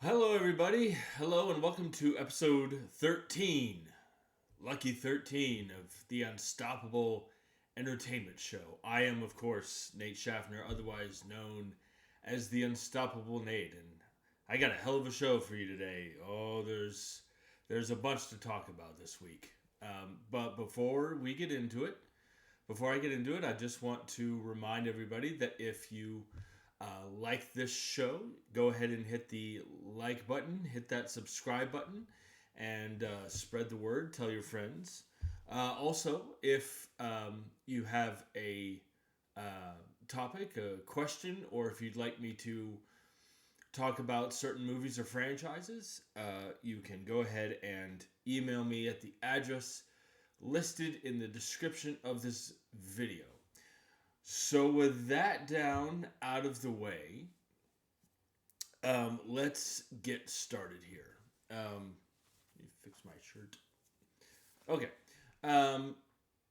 Hello, everybody. Hello, and welcome to episode 13, Lucky 13 of the Unstoppable Entertainment Show. I am, of course, Nate Schaffner, otherwise known as the Unstoppable Nate, and I got a hell of a show for you today. Oh, there's a bunch to talk about this week. But before I get into it, I just want to remind everybody that if you like this show, go ahead and hit the like button, hit that subscribe button, and spread the word. Tell your friends. Also, if you have a topic, a question, or if you'd like me to talk about certain movies or franchises, you can go ahead and email me at the address listed in the description of this video. So with that down out of the way, let's get started here. Let me fix my shirt. Okay.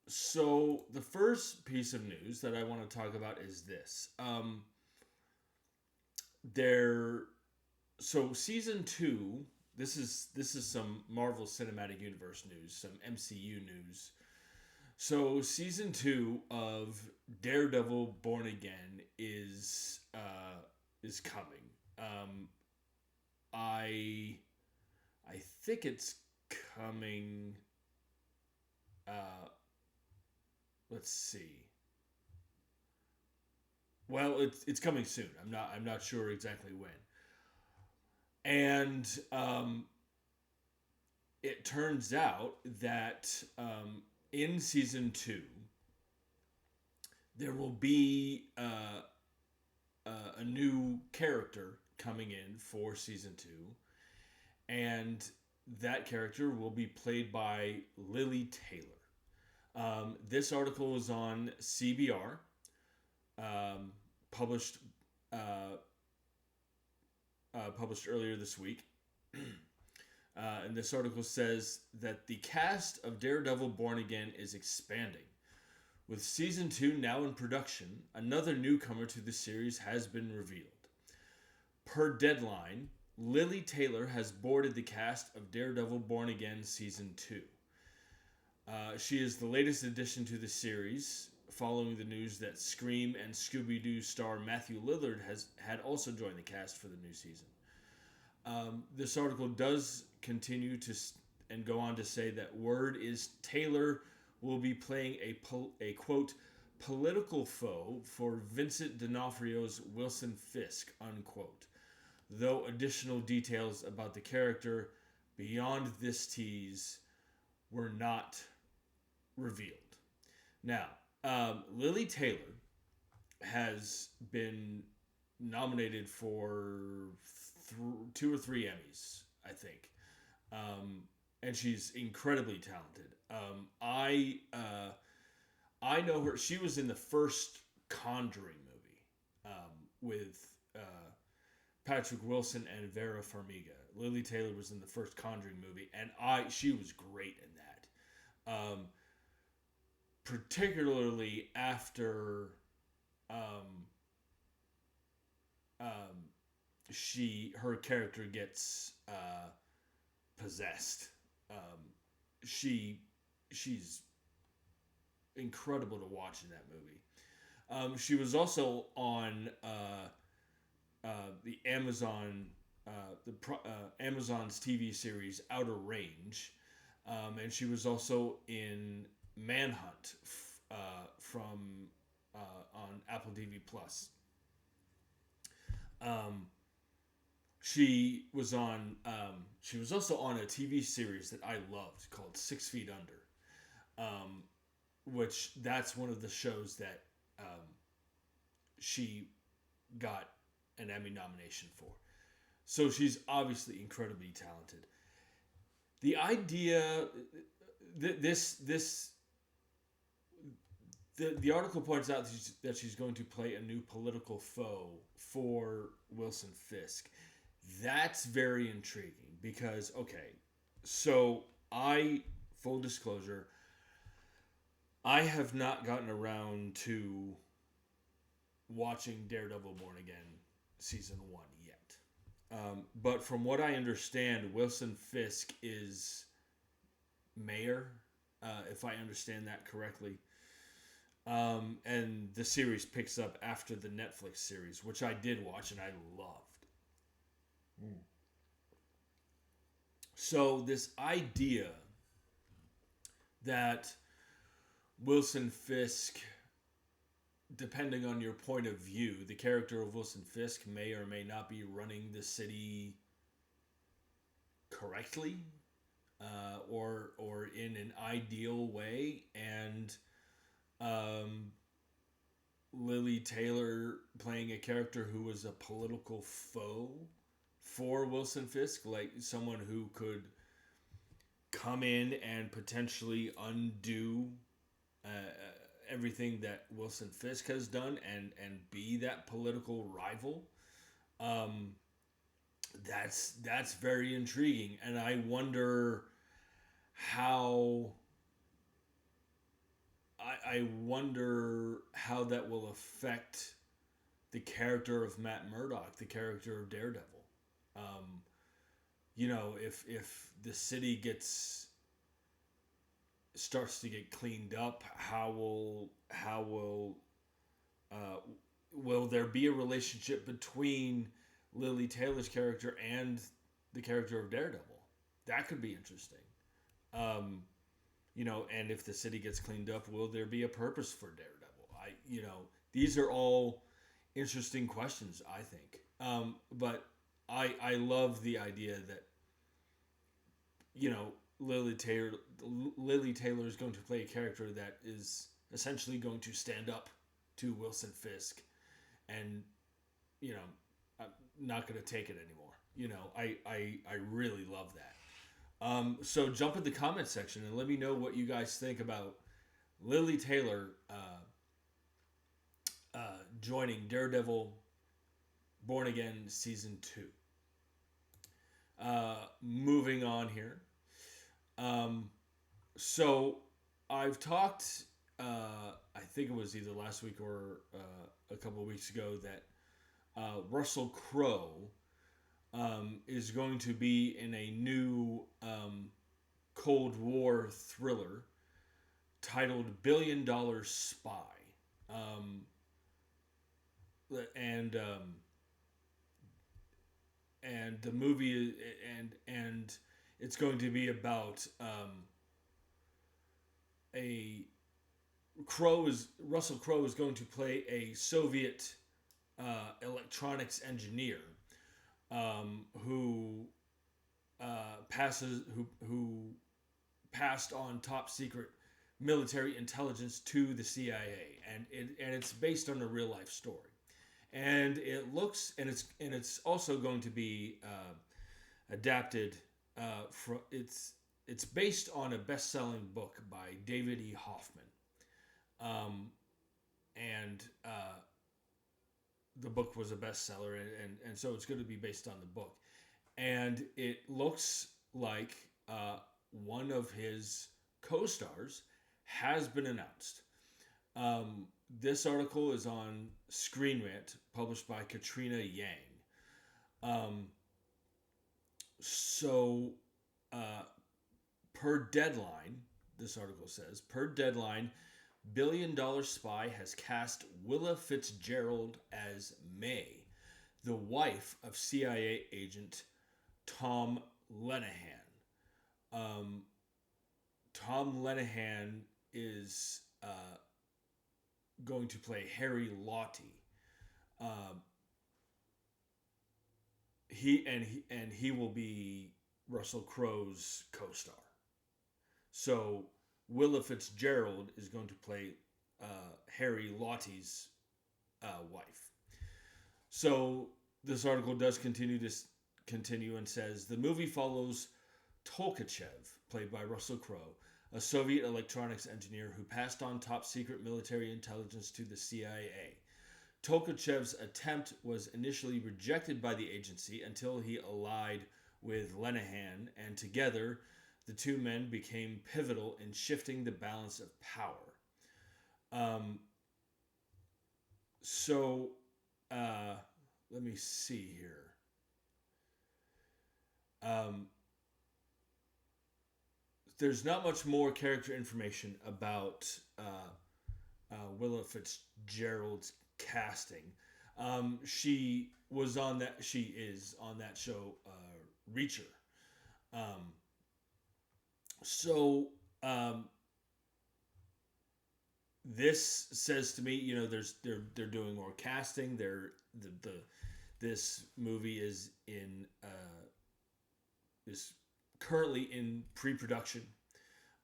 So the first piece of news that I want to talk about is this. Season 2, this is some Marvel Cinematic Universe news, some MCU news. So season 2 of Daredevil Born Again is coming. I think it's coming. Let's see. Well, it's coming soon. I'm not sure exactly when. And it turns out that in season 2, there will be a new character coming in for season 2, and that character will be played by Lili Taylor. This article was on CBR, published earlier this week. And this article says that the cast of Daredevil Born Again is expanding. With season 2 now in production, another newcomer to the series has been revealed. Per Deadline, Lili Taylor has boarded the cast of Daredevil Born Again season 2. She is the latest addition to the series, following the news that Scream and Scooby-Doo star Matthew Lillard had also joined the cast for the new season. This article does continue to and go on to say that word is Taylor will be playing a quote political foe for Vincent D'Onofrio's Wilson Fisk, unquote, though additional details about the character beyond this tease were not revealed. Now, Lili Taylor has been nominated for 2 or 3 Emmys, I think. And she's incredibly talented. I know her. She was in the first Conjuring movie with Patrick Wilson and Vera Farmiga. Lili Taylor was in the first Conjuring movie, and she was great in that. Particularly after her character gets possessed. She's incredible to watch in that movie. She was also on the Amazon Amazon's TV series Outer Range, and she was also in Manhunt from on Apple TV Plus. She was also on a TV series that I loved called 6 Feet Under, which that's one of the shows that she got an Emmy nomination for. So she's obviously incredibly talented. The idea, the article points out that she's going to play a new political foe for Wilson Fisk. That's very intriguing because, okay, so full disclosure, I have not gotten around to watching Daredevil Born Again season 1 yet. But from what I understand, Wilson Fisk is mayor, if I understand that correctly. And the series picks up after the Netflix series, which I did watch and I loved. So this idea that Wilson Fisk, depending on your point of view, the character of Wilson Fisk may or may not be running the city correctly, or in an ideal way, and Lili Taylor playing a character who was a political foe for Wilson Fisk, like someone who could come in and potentially undo everything that Wilson Fisk has done and be that political rival. That's very intriguing, and I wonder how that will affect the character of Matt Murdock, the character of Daredevil. If the city starts to get cleaned up, how will there be a relationship between Lili Taylor's character and the character of Daredevil? That could be interesting. And if the city gets cleaned up, will there be a purpose for Daredevil? These are all interesting questions, I think. But I love the idea that, Lili Taylor is going to play a character that is essentially going to stand up to Wilson Fisk, and I'm not going to take it anymore. I really love that. So jump in the comment section and let me know what you guys think about Lili Taylor joining Daredevil Born Again Season 2. Moving on here. So I've talked, I think it was either last week or a couple of weeks ago, that Russell Crowe is going to be in a new Cold War thriller titled $1 Billion Spy. And the movie and it's going to be about Russell Crowe is going to play a Soviet electronics engineer who passed on top secret military intelligence to the CIA, and it's based on a real life story, and it's also going to be adapted from it's based on a best-selling book by David E. Hoffman, and the book was a bestseller, and so it's going to be based on the book. And it looks like one of his co-stars has been announced. This article is on Screen Rant, published by Katrina Yang. Per Deadline, this article says, per Deadline, $1 Billion Spy has cast Willa Fitzgerald as May, the wife of CIA agent Tom Lenahan. Tom Lenahan is going to play Harry Lottie. He will be Russell Crowe's co-star. So Willa Fitzgerald is going to play Harry Lottie's wife. So this article does continue and says the movie follows Tolkachev, played by Russell Crowe, a Soviet electronics engineer who passed on top secret military intelligence to the CIA. Tolkachev's attempt was initially rejected by the agency until he allied with Lenahan, and together the two men became pivotal in shifting the balance of power. Let me see here. Um, there's not much more character information about Willa Fitzgerald's casting. She was on that. She is on that show, Reacher. Um, so this says to me, they're doing more casting. The this movie is currently in pre-production,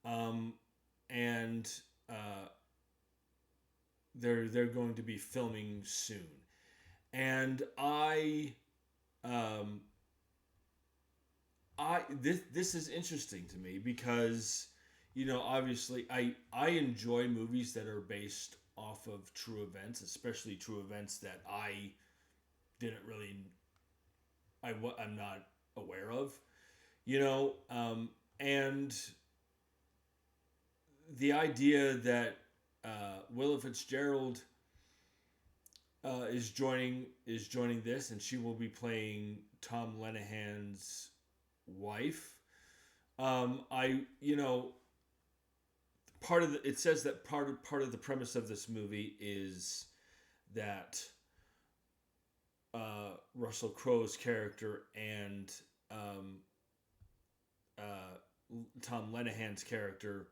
and they're going to be filming soon, and this is interesting to me because obviously I enjoy movies that are based off of true events, especially true events that didn't really I'm not aware of, and the idea that Willa Fitzgerald is joining this, and she will be playing Tom Lenahan's wife. It says that part of the premise of this movie is that Russell Crowe's character and Tom Lenahan's character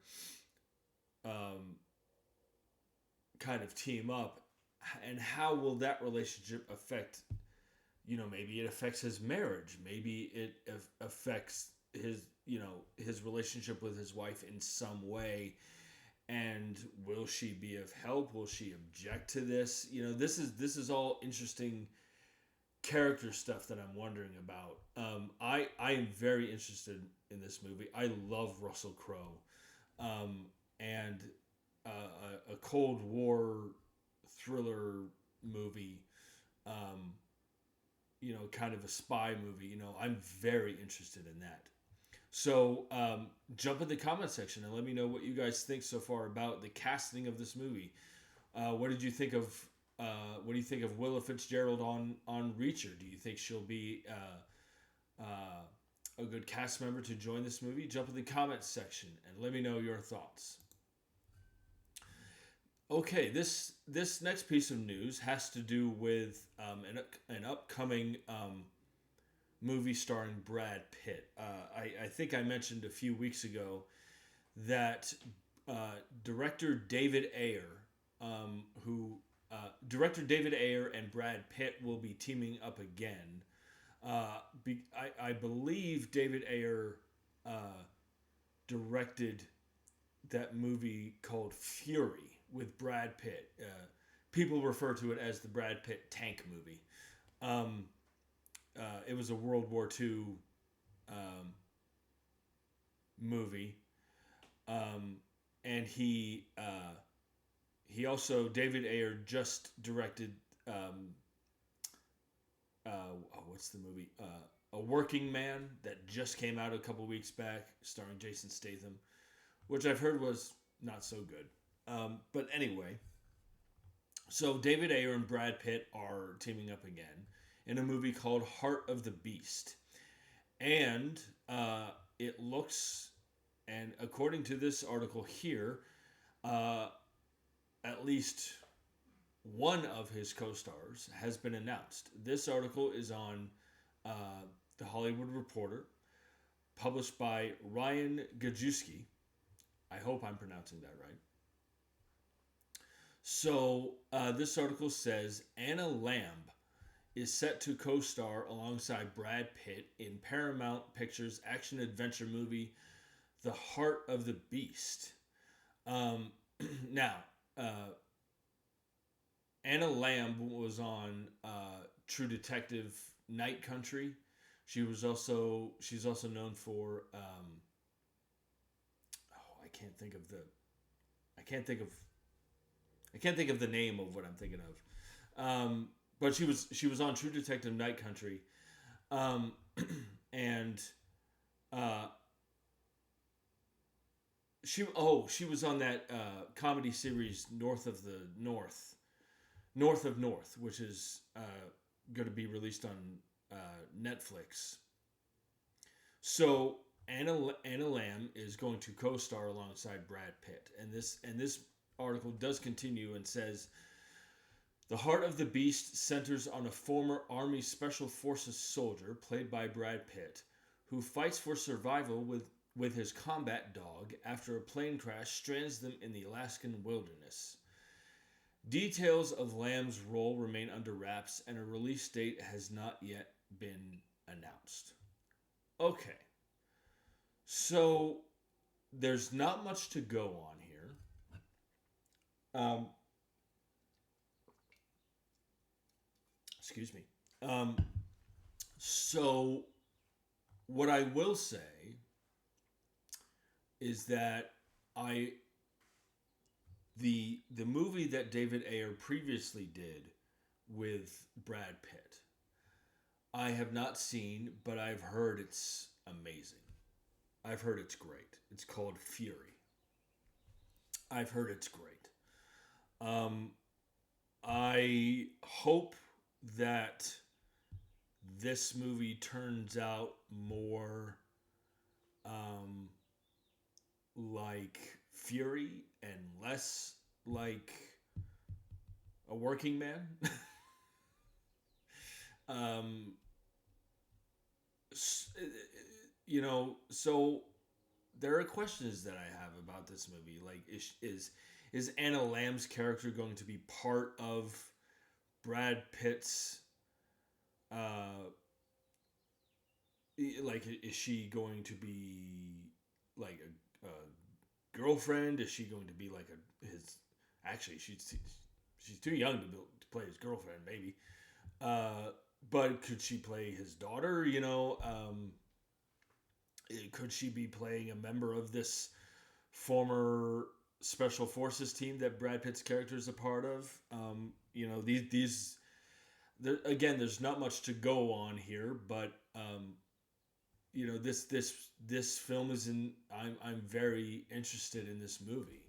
kind of team up, and how will that relationship affect? Maybe it affects his marriage. Maybe it affects his relationship with his wife in some way. And will she be of help? Will she object to this? This is all interesting character stuff that I'm wondering about. I am very interested in this movie. I love Russell Crowe, and a Cold War thriller movie. Kind of a spy movie. I'm very interested in that. So jump in the comment section and let me know what you guys think so far about the casting of this movie. What did you think of? What do you think of Willa Fitzgerald on Reacher? Do you think she'll be a good cast member to join this movie? Jump in the comments section and let me know your thoughts. Okay, this next piece of news has to do with an upcoming movie starring Brad Pitt. I think I mentioned a few weeks ago that director David Ayer, director David Ayer and Brad Pitt will be teaming up again. I believe David Ayer directed that movie called Fury with Brad Pitt. People refer to it as the Brad Pitt tank movie. It was a World War II movie, and he also, David Ayer just directed what's the movie? A Working Man that just came out a couple weeks back, starring Jason Statham, which I've heard was not so good. But anyway, so David Ayer and Brad Pitt are teaming up again in a movie called Heart of the Beast. And it looks, and according to this article here, at least one of his co-stars has been announced. This article is on The Hollywood Reporter, published by Ryan Gajewski. I hope I'm pronouncing that right. So this article says Anna Lambe is set to co-star alongside Brad Pitt in Paramount Pictures' action-adventure movie, The Heart of the Beast. Now, Anna Lambe was on True Detective Night Country. She's also known for I can't think of the name of what I'm thinking of. But she was on True Detective Night Country, and she was on that comedy series North of North, which is going to be released on Netflix. So Anna Lamb is going to co-star alongside Brad Pitt, and this article does continue and says the heart of the beast centers on a former Army Special Forces soldier played by Brad Pitt, who fights for survival with his combat dog after a plane crash strands them in the Alaskan wilderness. Details of Lamb's role remain under wraps, and a release date has not yet been announced. Okay. So, there's not much to go on here. Excuse me. So, what I will say is that the movie that David Ayer previously did with Brad Pitt, I have not seen, but I've heard it's amazing. I've heard it's great. It's called Fury. I've heard it's great. I hope that this movie turns out more like Fury and less like a working man. So there are questions that I have about this movie. Like, is Anna Lamb's character going to be part of Brad Pitt's? Is she going to be like a girlfriend? Is she going to be like his? Actually, she's too young to play his girlfriend, maybe. But could she play his daughter? Could she be playing a member of this former special forces team that Brad Pitt's character is a part of? There's not much to go on here, but this film is in. I'm very interested in this movie.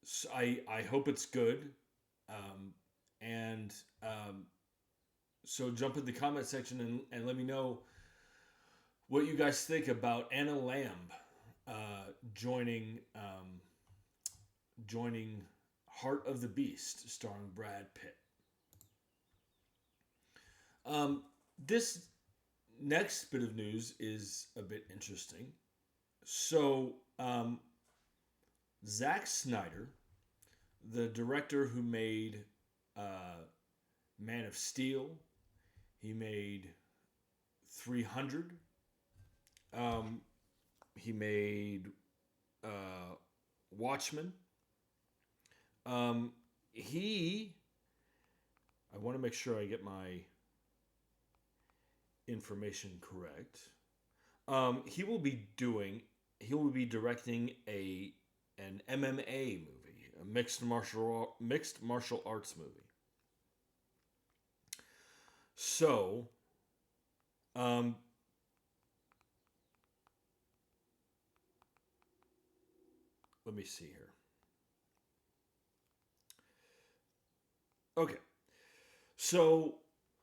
So I hope it's good, so jump in the comment section and let me know what you guys think about Anna Lamb joining Heart of the Beast, starring Brad Pitt. This next bit of news is a bit interesting. So, Zack Snyder, the director who made Man of Steel, he made 300. He made Watchmen. I want to make sure I get my information correct. He will be directing an MMA movie, a mixed martial arts movie. So, let me see here. Okay. So,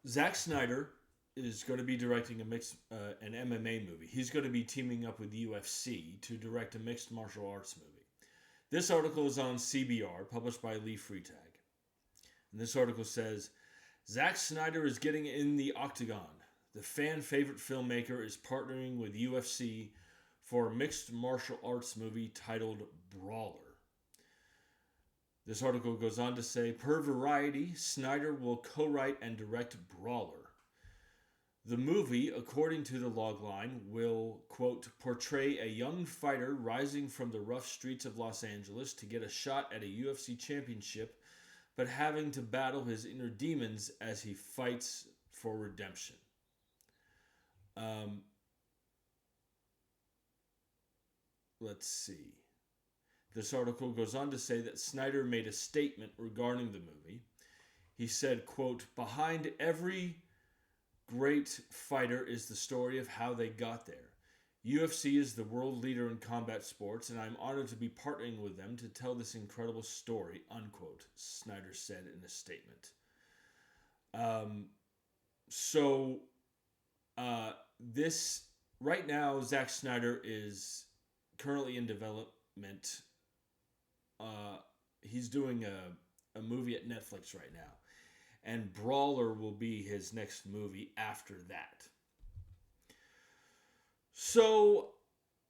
Zack Snyder is going to be directing an MMA movie. He's going to be teaming up with UFC to direct a mixed martial arts movie. This article is on CBR, published by Lee Freitag. And this article says, Zack Snyder is getting in the octagon. The fan-favorite filmmaker is partnering with UFC for a mixed martial arts movie titled Brawler. This article goes on to say, per Variety, Snyder will co-write and direct Brawler. The movie, according to the logline, will, quote, portray a young fighter rising from the rough streets of Los Angeles to get a shot at a UFC championship, but having to battle his inner demons as he fights for redemption. Let's see. This article goes on to say that Snyder made a statement regarding the movie. He said, quote, behind every great fighter is the story of how they got there. UFC is the world leader in combat sports, and I'm honored to be partnering with them to tell this incredible story, unquote, Snyder said in a statement. this right now, Zack Snyder is currently in development. He's doing a movie at Netflix right now, and Brawler will be his next movie after that. So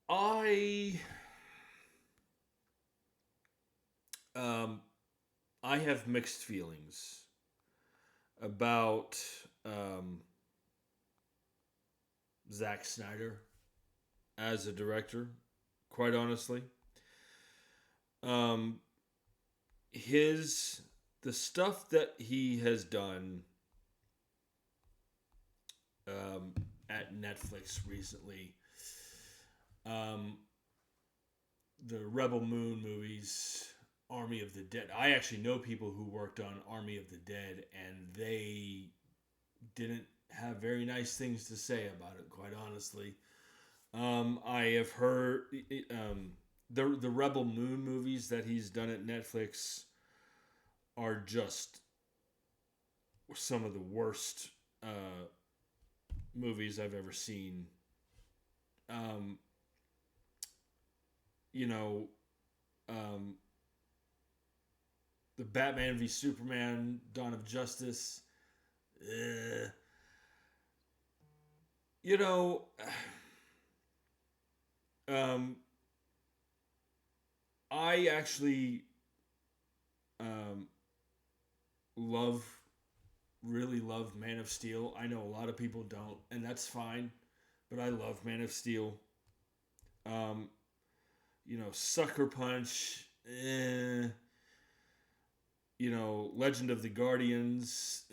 I I have mixed feelings about Zack Snyder as a director. Quite honestly, um, the stuff that he has done at Netflix recently, um, the Rebel Moon movies, Army of the Dead. I actually know people who worked on Army of the Dead, and they didn't have very nice things to say about it, quite honestly. I have heard the Rebel Moon movies that he's done at Netflix are just some of the worst movies I've ever seen. Um, you know, um, the Batman v Superman, Dawn of Justice. You know, I actually love, really love Man of Steel. I know a lot of people don't, and that's fine, but I love Man of Steel. Sucker Punch. Legend of the Guardians.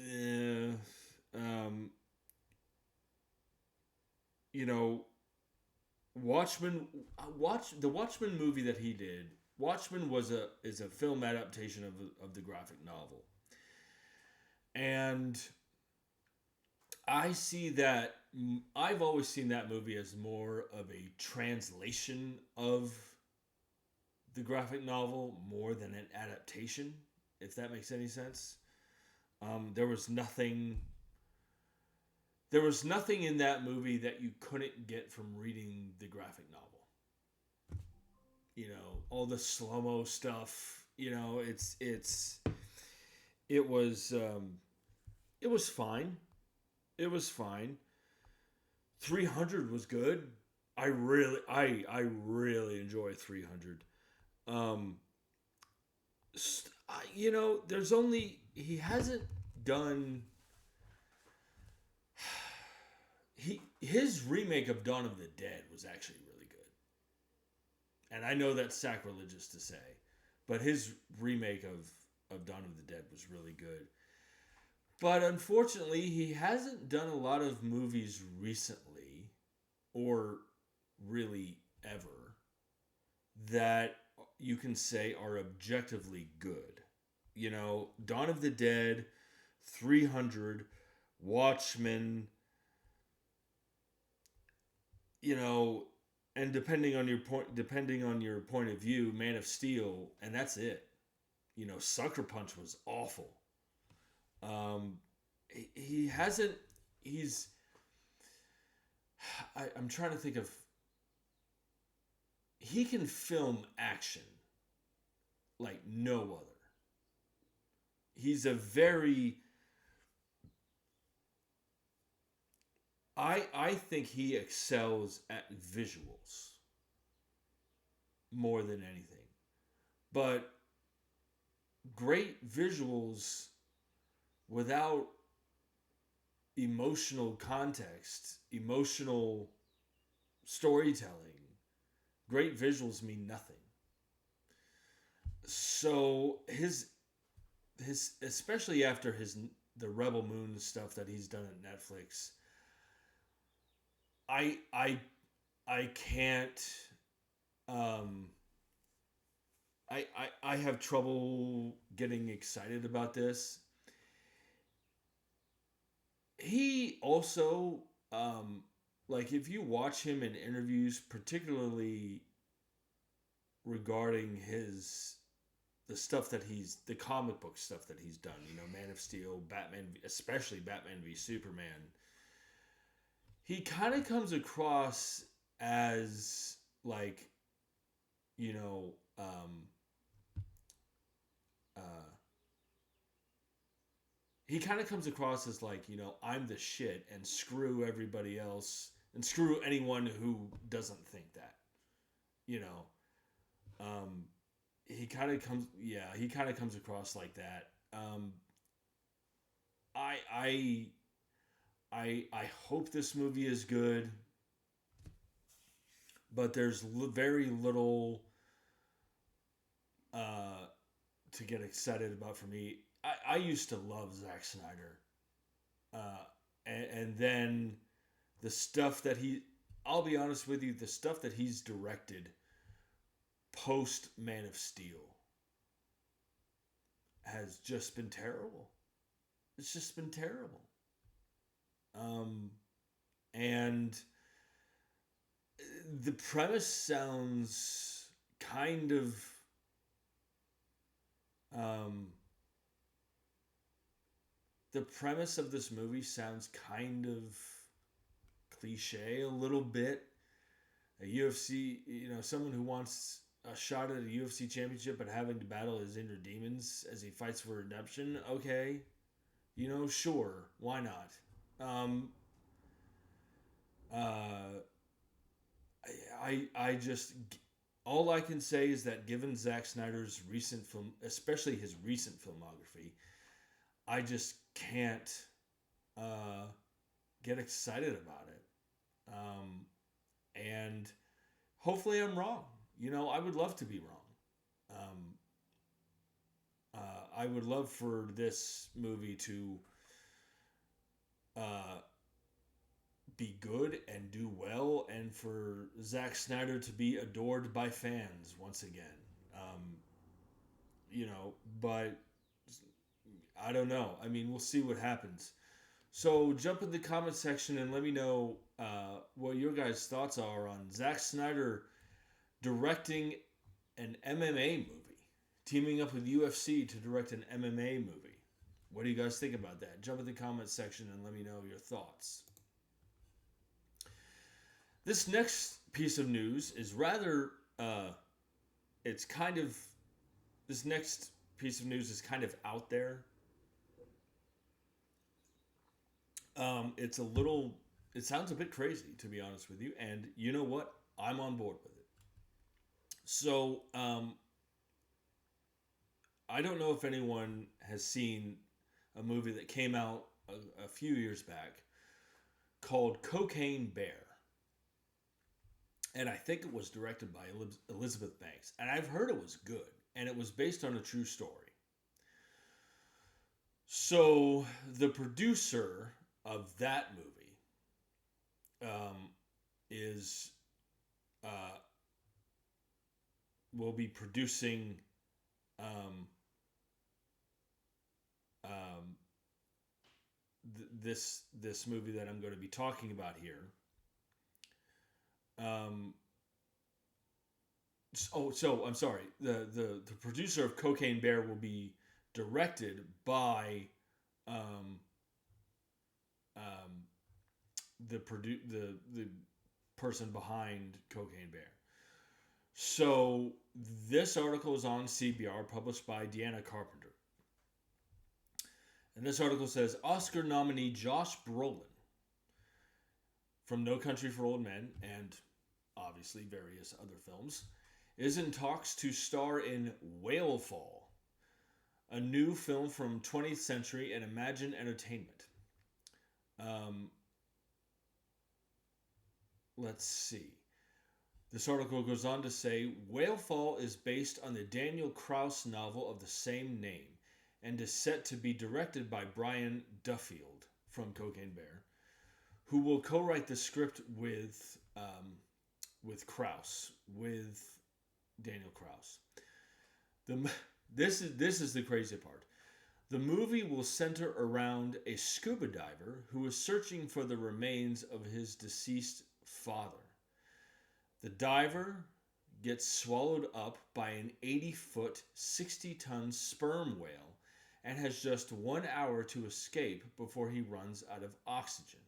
Watchmen. The Watchmen movie that he did. Watchmen is a film adaptation of the graphic novel, and I've always seen that movie as more of a translation of the graphic novel more than an adaptation, if that makes any sense. There was nothing in that movie that you couldn't get from reading the graphic novel. All the slow-mo stuff, it was fine. It was fine. 300 was good. I really enjoy 300. There's only he hasn't done his remake of Dawn of the Dead was actually really good. And I know that's sacrilegious to say, but his remake of Dawn of the Dead was really good. But unfortunately, he hasn't done a lot of movies recently, or really ever, that you can say are objectively good. Dawn of the Dead, 300, Watchmen, and depending on your point of view, Man of Steel, and that's it. Sucker Punch was awful. He hasn't. I'm trying to think of. He can film action like no other. He's a very. I think he excels at visuals more than anything, but great visuals without emotional context, emotional storytelling, great visuals mean nothing. So his especially after the Rebel Moon stuff that he's done at Netflix, I can't I have trouble getting excited about this. He also, if you watch him in interviews, particularly regarding the comic book stuff that he's done, Man of Steel, Batman, especially Batman v Superman, he kind of comes across as like, you know, uh, he kind of comes across as like, you know, I'm the shit and screw everybody else and screw anyone who doesn't think that, you know. He kind of comes, yeah, he kind of comes across like that. I, I, I hope this movie is good, but there's very little to get excited about for me. I used to love Zack Snyder, and then the stuff that I'll be honest with you, the stuff that he's directed post Man of Steel has just been terrible. It's just been terrible. And the premise sounds kind of the premise of this movie sounds kind of cliche a little bit. A UFC, you know, someone who wants a shot at a UFC championship but having to battle his inner demons as he fights for redemption. Okay, you know, sure, why not? I just, all I can say is that given Zack Snyder's recent film, especially his recent filmography, I just can't get excited about it. And hopefully I'm wrong. You know, I would love to be wrong. I would love for this movie to be good and do well, and for Zack Snyder to be adored by fans once again. You know, but I don't know. I mean, we'll see what happens. So jump in the comment section and let me know what your guys' thoughts are on Zack Snyder directing an MMA movie, teaming up with UFC to direct an MMA movie. What do you guys think about that? Jump in the comment section and let me know your thoughts. This next piece of news is rather, this next piece of news is kind of out there. It sounds a bit crazy, to be honest with you, and you know what? I'm on board with it. So, I don't know if anyone has seen a movie that came out a few years back called Cocaine Bear. And I think it was directed by Elizabeth Banks. And I've heard it was good. And it was based on a true story. So the producer of that movie will be producing this movie that I'm going to be talking about here. So I'm sorry. The producer of Cocaine Bear will be directed by the person behind Cocaine Bear. So this article is on CBR, published by Deanna Carpenter. And this article says, Oscar nominee Josh Brolin from No Country for Old Men and obviously various other films is in talks to star in Whalefall, a new film from 20th Century and Imagine Entertainment. Let's see. This article goes on to say, Whalefall is based on the Daniel Krauss novel of the same name and is set to be directed by Brian Duffield from Cocaine Bear, who will co-write the script with Krauss, with Daniel Krauss. This is the crazy part. The movie will center around a scuba diver who is searching for the remains of his deceased father. The diver gets swallowed up by an 80-foot, 60-ton sperm whale and has just 1 hour to escape before he runs out of oxygen.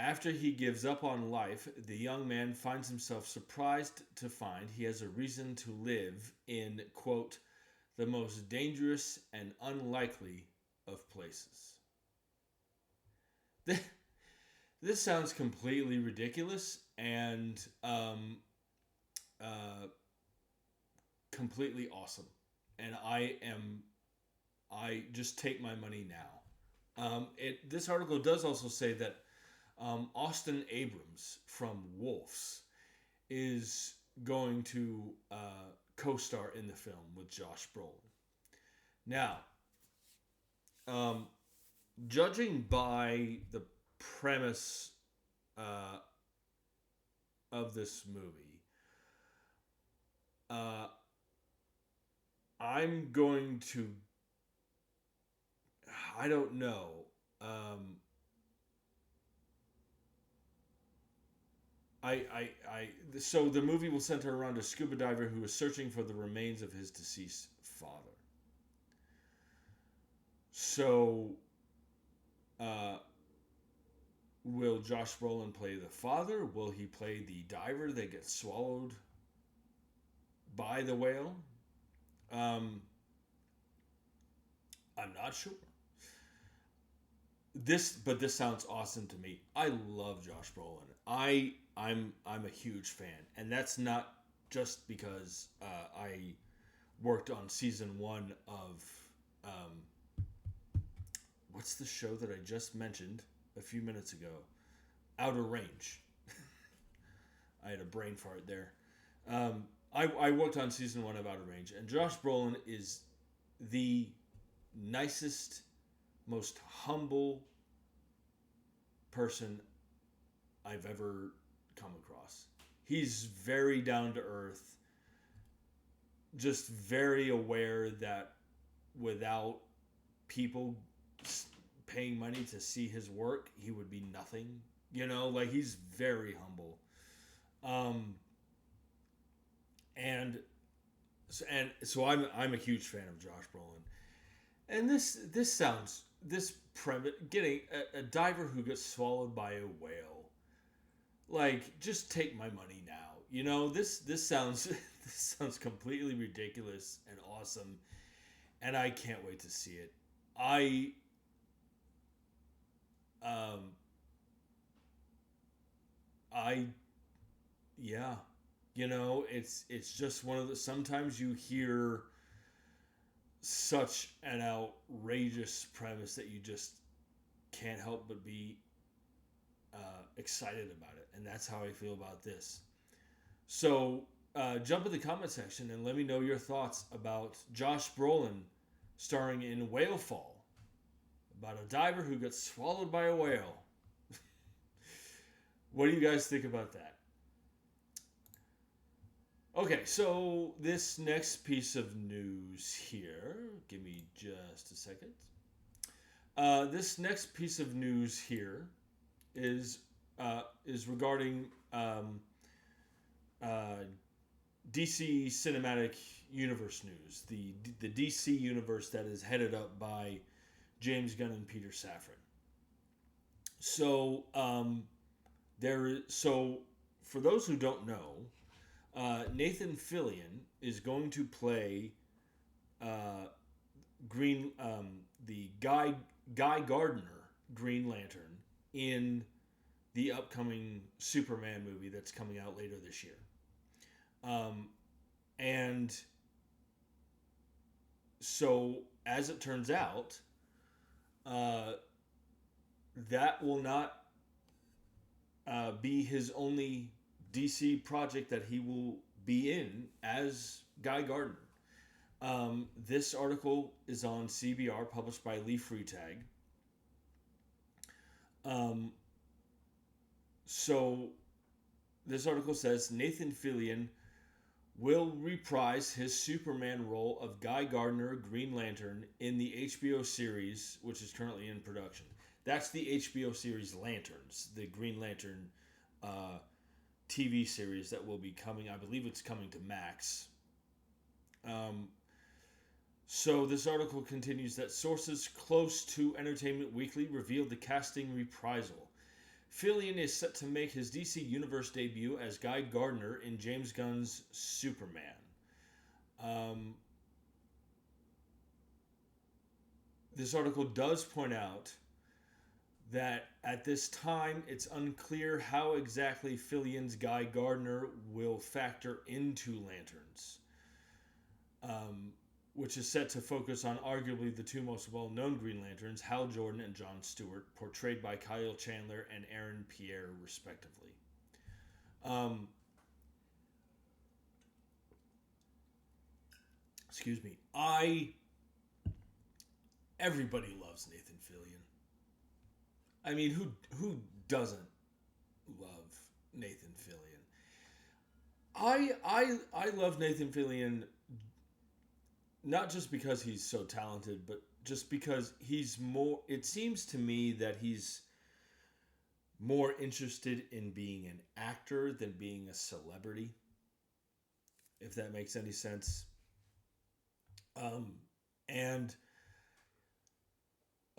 After he gives up on life, the young man finds himself surprised to find he has a reason to live in, quote, the most dangerous and unlikely of places. This sounds completely ridiculous and completely awesome. And I just take my money now. This article does also say that Austin Abrams from Wolves is going to co-star in the film with Josh Brolin. Now, judging by the premise of this movie, I'm going to... I don't know. So the movie will center around a scuba diver who is searching for the remains of his deceased father. So, will Josh Brolin play the father? Will he play the diver that gets swallowed by the whale? I'm not sure. This sounds awesome to me. I love Josh Brolin. I'm a huge fan, and that's not just because I worked on season 1 of what's the show that I just mentioned a few minutes ago? Outer Range. I had a brain fart there. I worked on season 1 of Outer Range, and Josh Brolin is the nicest, most humble person I've ever come across. He's very down to earth, just very aware that without people paying money to see his work, he would be nothing. You know, like, he's very humble. And so I'm a huge fan of Josh Brolin. And this premise, getting a diver who gets swallowed by a whale, like, just take my money now. You know, this sounds this sounds completely ridiculous and awesome, and I can't wait to see it. Yeah, you know, it's just one of the, sometimes you hear such an outrageous premise that you just can't help but be excited about it, and that's how I feel about this. So jump in the comment section and let me know your thoughts about Josh Brolin starring in Whalefall, about a diver who gets swallowed by a whale. What do you guys think about that? Okay, so this next piece of news here, give me just a second. This next piece of news here is regarding DC Cinematic Universe news, the DC universe that is headed up by James Gunn and Peter Safran. So for those who don't know, Nathan Fillion is going to play the Guy Gardner Green Lantern in the upcoming Superman movie that's coming out later this year. And so, as it turns out, that will not be his only DC project that he will be in as Guy Gardner. This article is on CBR, published by Lee Freitag. So this article says Nathan Fillion will reprise his Superman role of Guy Gardner, Green Lantern, in the HBO series, which is currently in production. That's the HBO series Lanterns, the Green Lantern TV series that will be coming. I believe it's coming to Max. So this article continues that sources close to Entertainment Weekly revealed the casting reprisal. Fillion is set to make his DC Universe debut as Guy Gardner in James Gunn's Superman. This article does point out that at this time it's unclear how exactly Fillion's Guy Gardner will factor into Lanterns, which is set to focus on arguably the two most well-known Green Lanterns, Hal Jordan and John Stewart, portrayed by Kyle Chandler and Aaron Pierre, respectively. Excuse me. Everybody loves Nathan Fillion. I mean, who doesn't love Nathan Fillion? I love Nathan Fillion not just because he's so talented, but just because he's more. It seems to me that he's more interested in being an actor than being a celebrity, if that makes any sense. And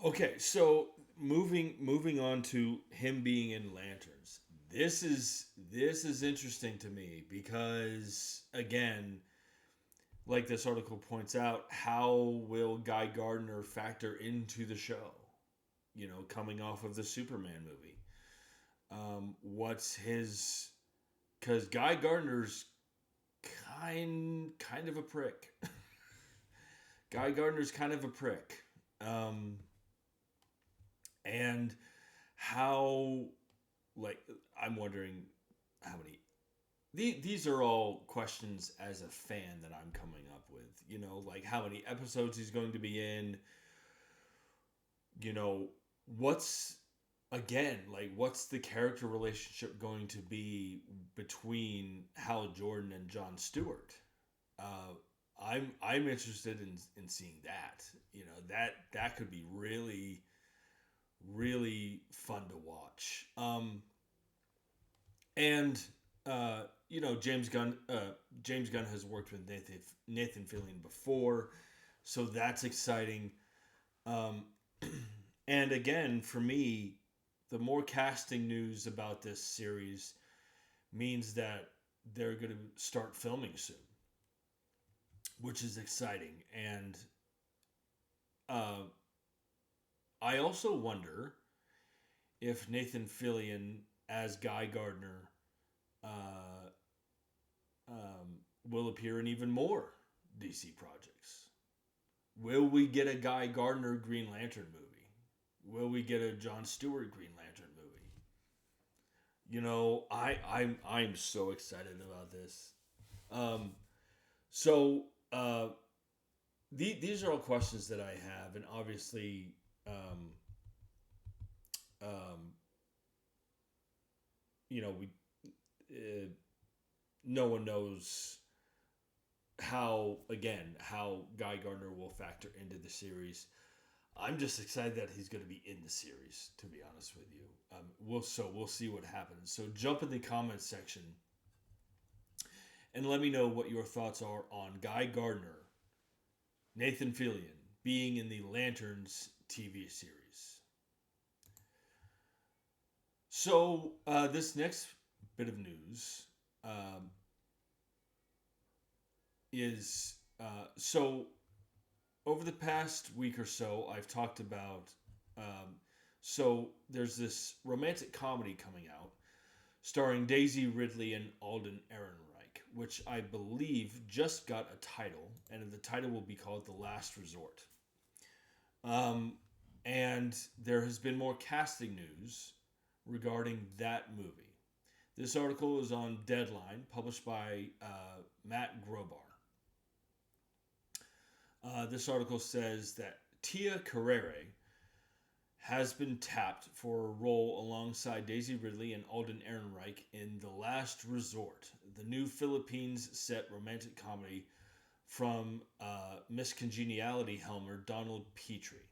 okay, so moving on to him being in Lanterns. This is interesting to me because, again, like this article points out, how will Guy Gardner factor into the show? You know, coming off of the Superman movie. What's his... Because Guy Gardner's kind of a prick. Guy Gardner's kind of a prick. And how, like, I'm wondering how many... These are all questions as a fan that I'm coming up with. You know, like how many episodes he's going to be in. You know, what's the character relationship going to be between Hal Jordan and John Stewart? I'm interested in seeing that. You know, that could be really, really fun to watch. You know, James Gunn has worked with Nathan Fillion before, so that's exciting. And again, for me, the more casting news about this series means that they're going to start filming soon, which is exciting. And I also wonder if Nathan Fillion as Guy Gardner will appear in even more DC projects. Will we get a Guy Gardner Green Lantern movie? Will we get a John Stewart Green Lantern movie? You know, I'm so excited about this. These are all questions that I have, and obviously, you know, no one knows how Guy Gardner will factor into the series. I'm just excited that he's going to be in the series, to be honest with you. We'll see what happens. So jump in the comments section and let me know what your thoughts are on Guy Gardner, Nathan Fillion, being in the Lanterns TV series. So this next bit of news is over the past week or so, I've talked about so there's this romantic comedy coming out starring Daisy Ridley and Alden Ehrenreich, which I believe just got a title, and the title will be called The Last Resort. And there has been more casting news regarding that movie. This article is on Deadline, published by Matt Grobar. This article says that Tia Carrere has been tapped for a role alongside Daisy Ridley and Alden Ehrenreich in The Last Resort, the new Philippines-set romantic comedy from Miss Congeniality helmer Donald Petrie.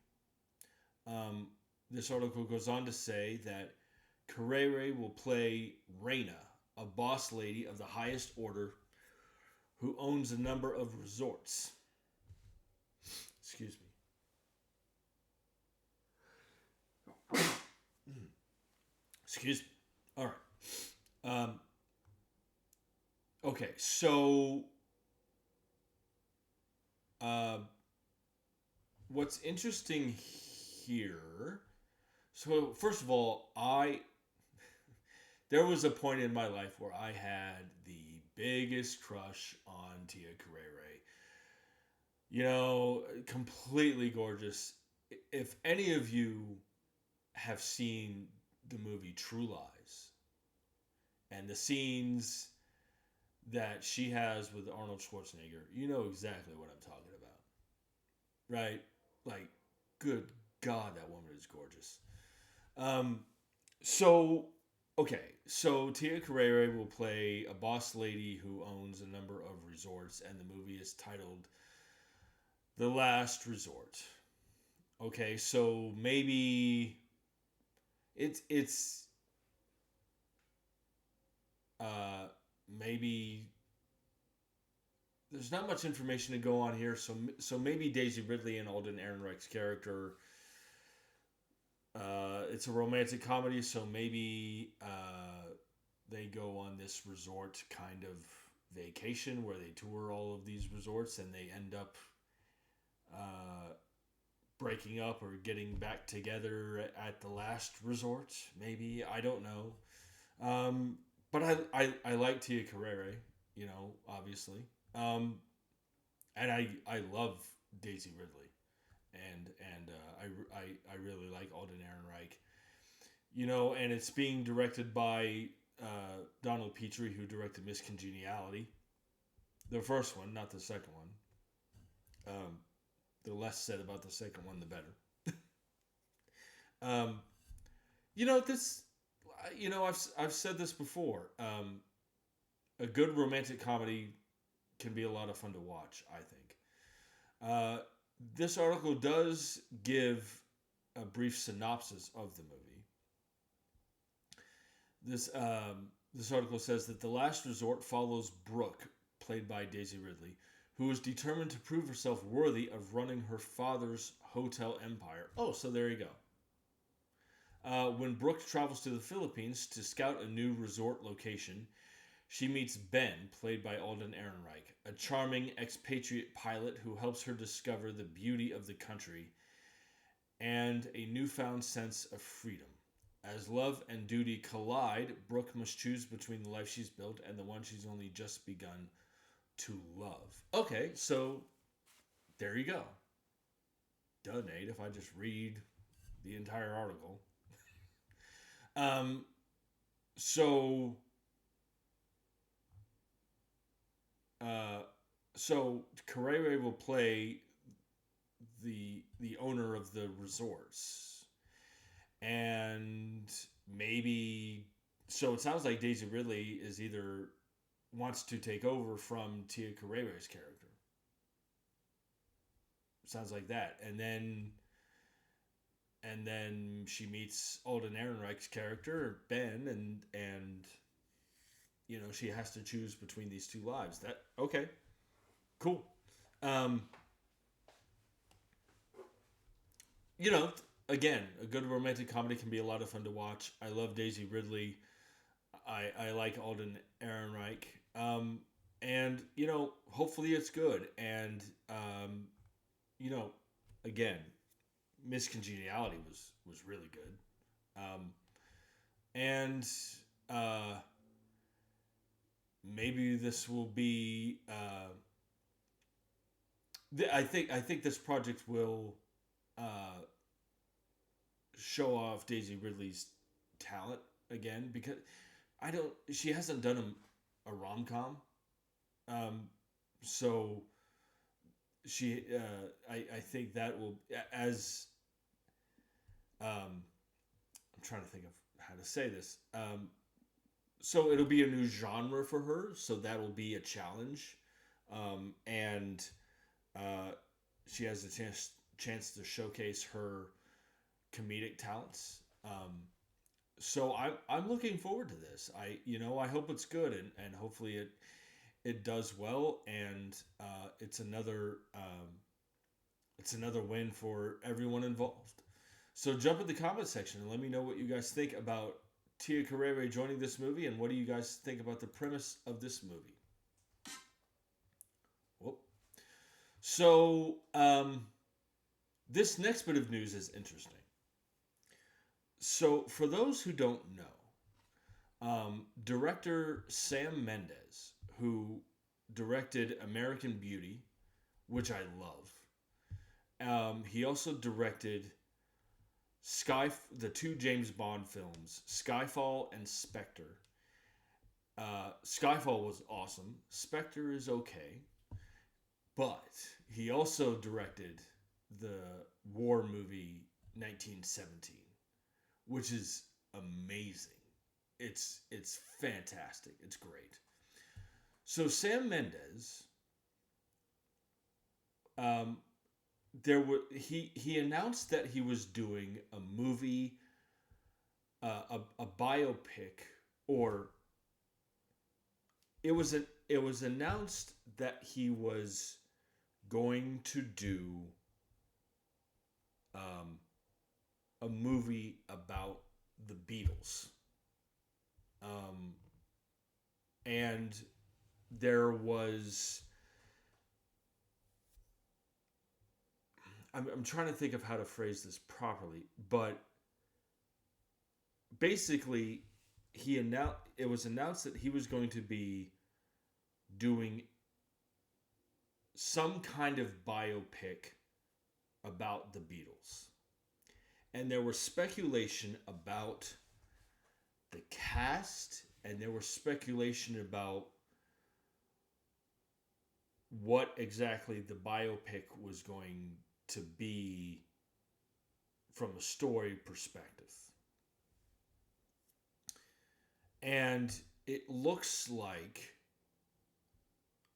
This article goes on to say that Carrere will play Reina, a boss lady of the highest order who owns a number of resorts. Excuse me. Excuse me. All right. Okay, so uh, what's interesting here? So first of all, I there was a point in my life where I had the biggest crush on Tia Carrere. Completely gorgeous. If any of you have seen the movie True Lies and the scenes that she has with Arnold Schwarzenegger, you know exactly what I'm talking about, right? Like, good God, that woman is gorgeous. Um, so so Tia Carrere will play a boss lady who owns a number of resorts, and the movie is titled The Last Resort. Okay, so maybe it's uh maybe there's not much information to go on here, so maybe Daisy Ridley and Alden Ehrenreich's character. It's a romantic comedy, so maybe they go on this resort kind of vacation where they tour all of these resorts and they end up uh, breaking up or getting back together at the last resort. Maybe, I don't know. But I like Tia Carrere, obviously. And I love Daisy Ridley, and I really like Alden Ehrenreich. And it's being directed by Donald Petrie, who directed Miss Congeniality, the first one, not the second one. The less said about the second one, the better. um, this. I've said this before. A good romantic comedy can be a lot of fun to watch, I think. This article does give a brief synopsis of the movie. This article says that The Last Resort follows Brooke, played by Daisy Ridley, who is determined to prove herself worthy of running her father's hotel empire. Oh, so there you go. When Brooke travels to the Philippines to scout a new resort location, she meets Ben, played by Alden Ehrenreich, a charming expatriate pilot who helps her discover the beauty of the country and a newfound sense of freedom. As love and duty collide, Brooke must choose between the life she's built and the one she's only just begun to love. Okay, so there you go. Done, Nate, if I just read the entire article. So Carrere will play the owner of the resorts, and maybe so it sounds like Daisy Ridley is either wants to take over from Tia Carrere's character. Sounds like that, and then she meets Alden Ehrenreich's character Ben, and she has to choose between these two lives. That okay, cool. Um, Again, a good romantic comedy can be a lot of fun to watch. I love Daisy Ridley. I like Alden Ehrenreich. And hopefully it's good. And again, Miss Congeniality was really good. And maybe this will be. I think this project will show off Daisy Ridley's talent again, because she hasn't done a rom-com. So she I think that will, as I'm trying to think of how to say this. So it'll be a new genre for her, so that will be a challenge. And she has a chance to showcase her comedic talents. So I'm looking forward to this. I hope it's good, and hopefully it does well, and it's another win for everyone involved. So jump in the comment section and let me know what you guys think about Tia Carrere joining this movie, and what do you guys think about the premise of this movie? Whoop. So, this next bit of news is interesting. So, for those who don't know, director Sam Mendes, who directed American Beauty, which I love, he also directed the two James Bond films, Skyfall and Spectre. Skyfall was awesome. Spectre is okay. But he also directed the war movie 1917, which is amazing. It's fantastic. It's great. So Sam Mendes, he announced that he was doing a movie, a biopic, or it was announced that he was going to do a movie about the Beatles. And there was... I'm trying to think of how to phrase this properly, but basically it was announced that he was going to be doing some kind of biopic about the Beatles. And there was speculation about the cast, and there was speculation about what exactly the biopic was going to be from a story perspective. And it looks like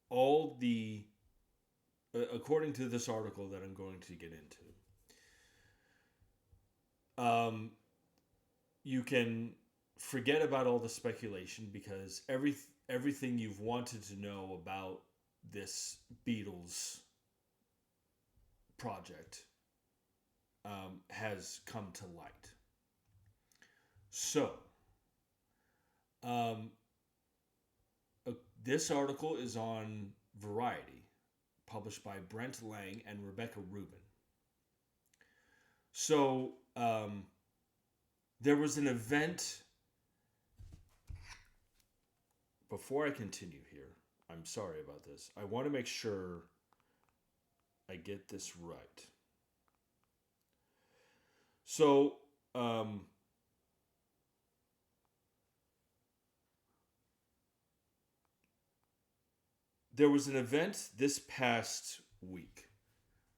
all the, according to this article that I'm going to get into, you can forget about all the speculation because everything you've wanted to know about this Beatles project has come to light. So, this article is on Variety, published by Brent Lang and Rebecca Rubin. So, there was an event. Before I continue here, I'm sorry about this. I want to make sure I get this right. So, there was an event this past week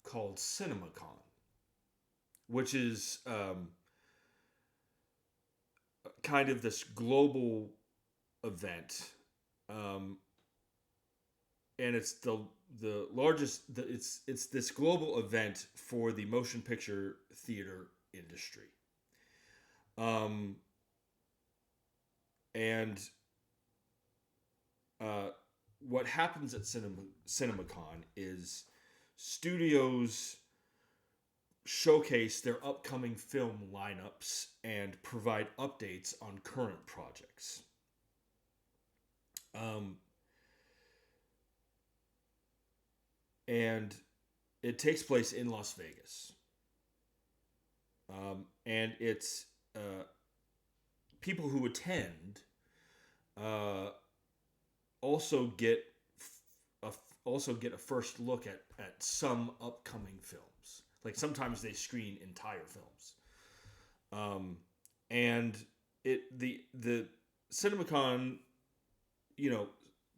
called CinemaCon, which is kind of this global event, and it's the largest. It's this global event for the motion picture theater industry, and what happens at CinemaCon is studios showcase their upcoming film lineups and provide updates on current projects. And it takes place in Las Vegas. And it's people who attend also get a first look at some upcoming films. Like sometimes they screen entire films. And the CinemaCon,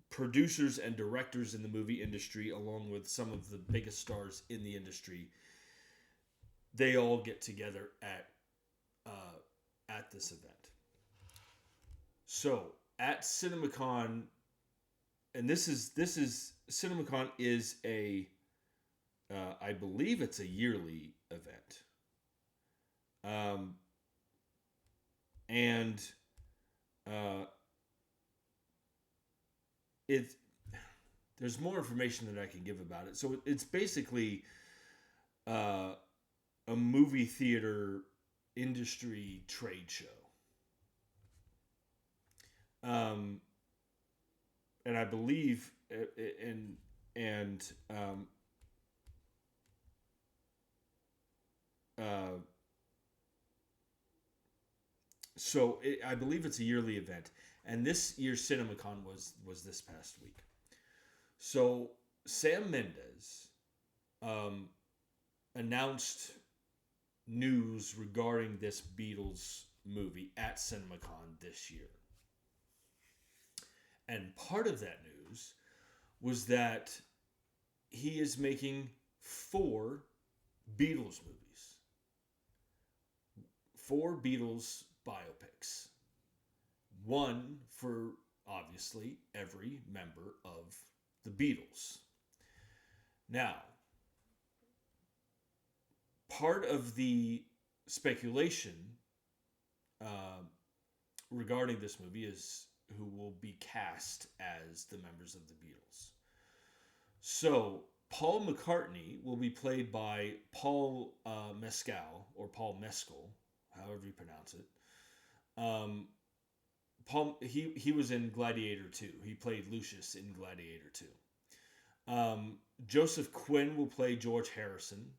producers and directors in the movie industry, along with some of the biggest stars in the industry, they all get together at this event. So at CinemaCon, and this is CinemaCon is a I believe it's a yearly event. There's more information that I can give about it. So it's basically a movie theater industry trade show. Um, and I believe and uh, I believe it's a yearly event, and this year's CinemaCon was this past week. So Sam Mendes um, announced news regarding this Beatles movie at CinemaCon this year. And part of that news was that he is making 4 Beatles movies, 4 Beatles biopics, one for obviously every member of the Beatles. Now, part of the speculation uh, regarding this movie is who will be cast as the members of the Beatles. So, Paul McCartney will be played by Paul Mescal, or Paul Mescal, however you pronounce it. He was in Gladiator 2. He played Lucius in Gladiator 2. Joseph Quinn will play George Harrison.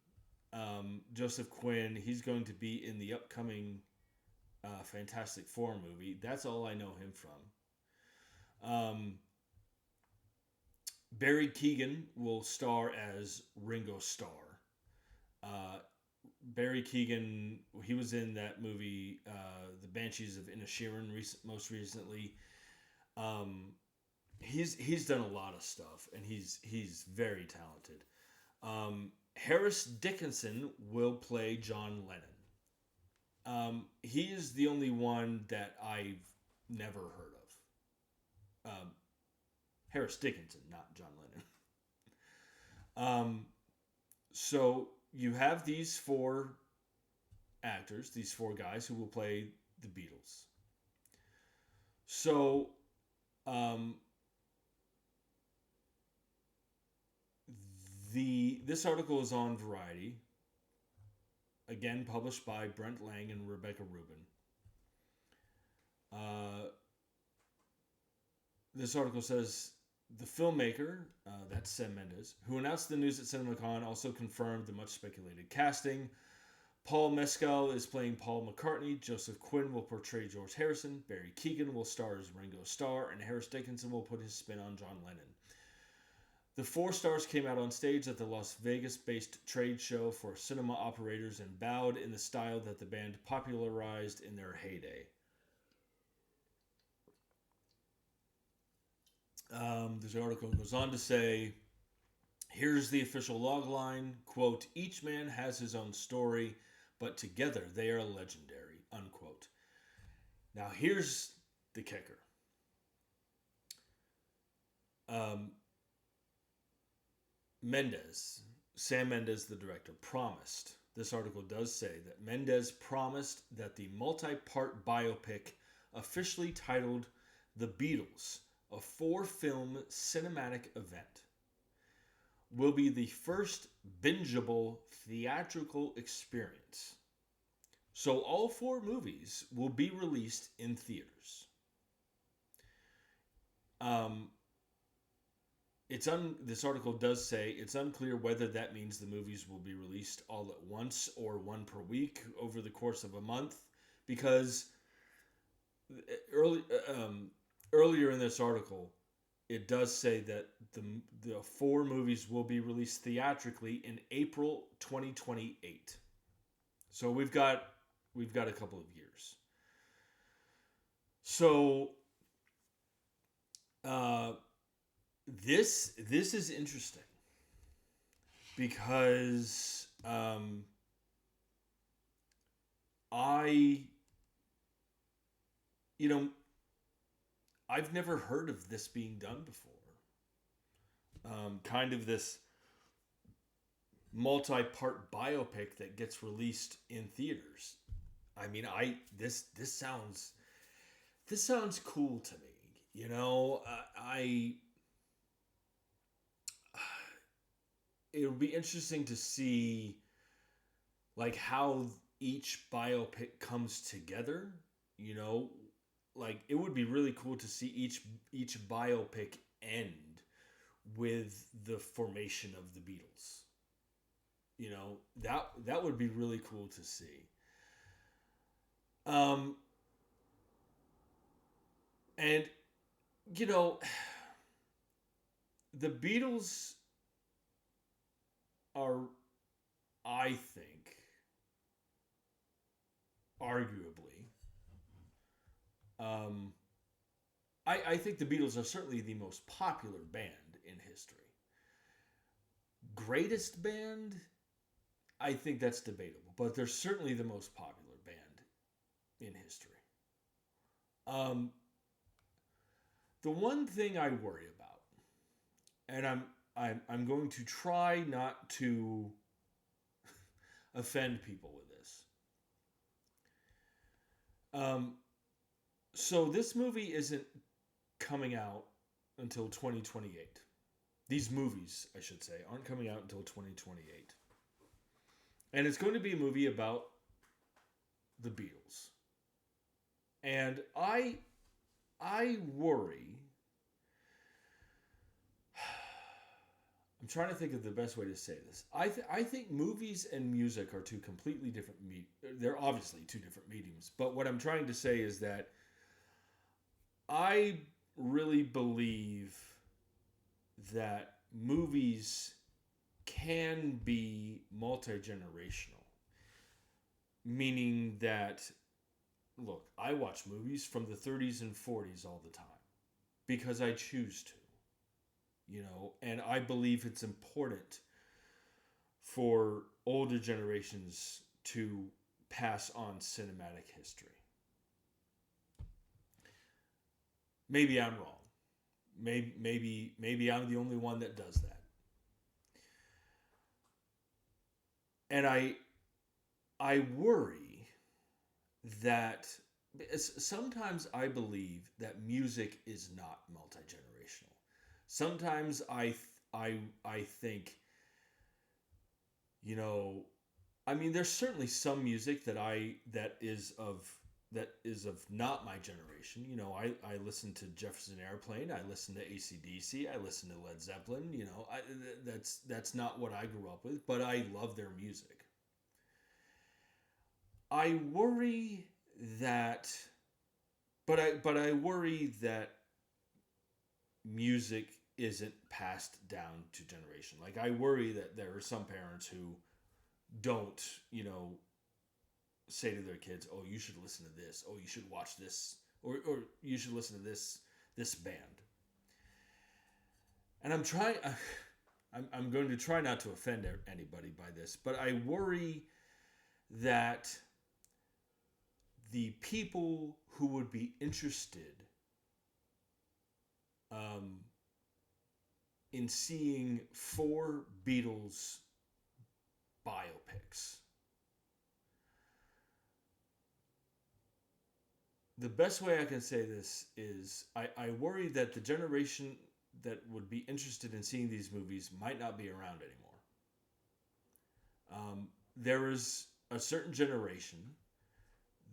Joseph Quinn, he's going to be in the upcoming Fantastic Four movie. That's all I know him from. Barry Keoghan will star as Ringo Starr. Barry Keoghan, he was in that movie, The Banshees of Inisherin, most recently. He's done a lot of stuff, and he's very talented. Harris Dickinson will play John Lennon. He is the only one that I've never heard of. Harris Dickinson, not John Lennon. So you have these 4 actors, these 4 guys who will play the Beatles. So this article is on Variety, again published by Brent Lang and Rebecca Rubin. This article says the filmmaker, that's Sam Mendes, who announced the news at CinemaCon, also confirmed the much speculated casting. Paul Mescal is playing Paul McCartney. Joseph Quinn will portray George Harrison. Barry Keoghan will star as Ringo Starr, and Harris Dickinson will put his spin on John Lennon. The 4 stars came out on stage at the Las Vegas-based trade show for cinema operators and bowed in the style that the band popularized in their heyday. This article goes on to say, here's the official logline, quote, each man has his own story, but together they are legendary, unquote. Now here's the kicker. Sam Mendes, the director, promised, this article does say that Mendes promised that the multi-part biopic officially titled The Beatles, a 4-film cinematic event, will be the first bingeable theatrical experience. So all 4 movies will be released in theaters. This article does say it's unclear whether that means the movies will be released all at once or one per week over the course of a month, because earlier in this article, it does say that the 4 movies will be released theatrically in April 2028. So we've got a couple of years. So this is interesting because I've never heard of this being done before. Kind of this multi-part biopic that gets released in theaters. I mean, this sounds cool to me. It'll be interesting to see like how each biopic comes together. like it would be really cool to see each biopic end with the formation of the Beatles. You know, that would be really cool to see. And you know, the Beatles are, I think, arguably, I think the Beatles are certainly the most popular band in history. Greatest band, I think that's debatable, but they're certainly the most popular band in history. The one thing I worry about, and I'm going to try not to offend people with this. So this movie isn't coming out until 2028. These movies, I should say, aren't coming out until 2028. And it's going to be a movie about the Beatles. And I worry. I'm trying to think of the best way to say this. I think movies and music are two completely different they're obviously two different mediums. But what I'm trying to say is that I really believe that movies can be multi-generational. Meaning that, look, I watch movies from the 30s and 40s all the time because I choose to. You know, and I believe it's important for older generations to pass on cinematic history. Maybe I'm wrong. Maybe I'm the only one that does that. And I worry that sometimes I believe that music is not multi-generational. Sometimes I think, you know, I mean, there's certainly some music that is of not my generation. You know, I listen to Jefferson Airplane, I listen to AC/DC, I listen to Led Zeppelin. You know, that's not what I grew up with, but I love their music. I worry that, but I worry that music isn't passed down to generation. Like, I worry that there are some parents who don't, you know, say to their kids, "Oh, you should listen to this. Oh, you should watch this, or you should listen to this band." And I'm going to try not to offend anybody by this, but I worry that the people who would be interested in seeing 4 Beatles biopics. The best way I can say this is I worry that the generation that would be interested in seeing these movies might not be around anymore. There is a certain generation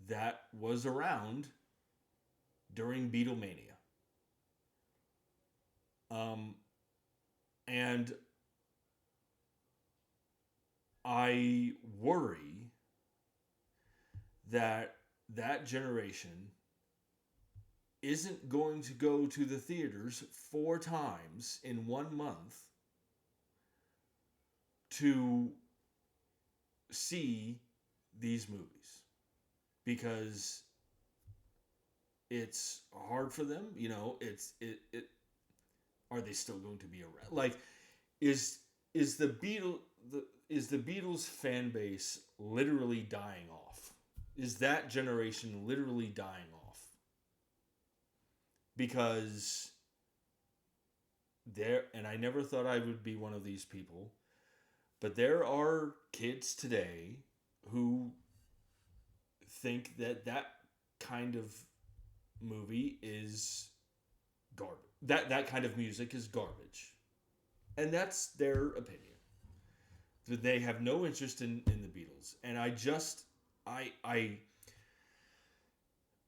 that was around during Beatlemania. And I worry that generation isn't going to go to the theaters 4 times in 1 month to see these movies, because it's hard for them. You know, are they still going to be around? Like, is the Beatles fan base literally dying off? Is that generation literally dying off? Because and I never thought I would be one of these people, but there are kids today who think that kind of movie is garbage. That kind of music is garbage. And that's their opinion. They have no interest in the Beatles. And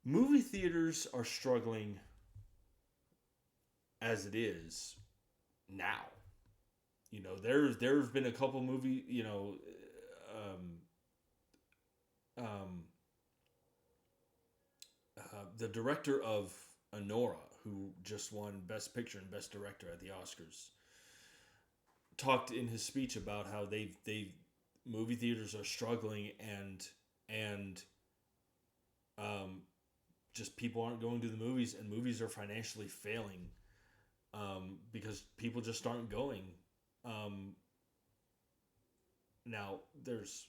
movie theaters are struggling as it is now. There's been a couple movie, the director of Anora, who just won Best Picture and Best Director at the Oscars, talked in his speech about how they movie theaters are struggling and just people aren't going to the movies, and movies are financially failing because people just aren't going. Now, there's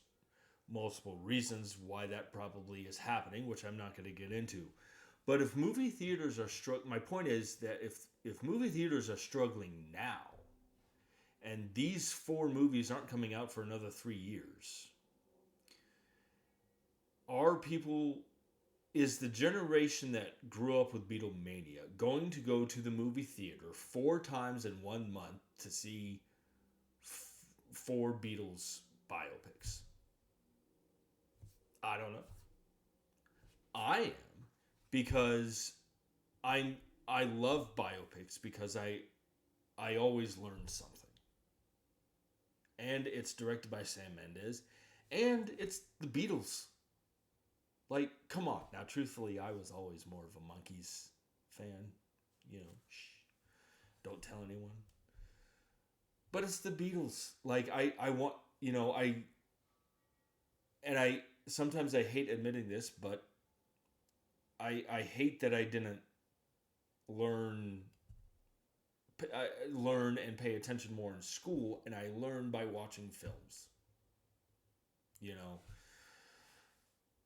multiple reasons why that probably is happening, which I'm not going to get into. But if movie theaters are my point is that if movie theaters are struggling now, and these 4 movies aren't coming out for another 3 years, is the generation that grew up with Beatlemania going to go to the movie theater 4 times in 1 month to see 4 Beatles biopics? I don't know. I am, because I love biopics because I always learn something. And it's directed by Sam Mendes, and it's the Beatles. Like, come on. Now, truthfully, I was always more of a Monkees fan. Don't tell anyone. But it's the Beatles. Like, I want, sometimes I hate admitting this, but I hate that I didn't learn and pay attention more in school, and I learned by watching films.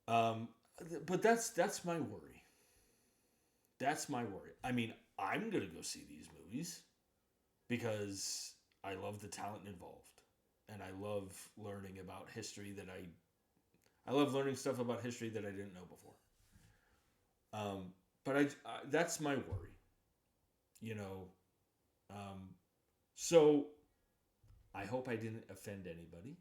But that's my worry. That's my worry. I mean, I'm gonna go see these movies because I love the talent involved, and I love learning about history I love learning stuff about history that I didn't know before. But that's my worry. So I hope I didn't offend anybody.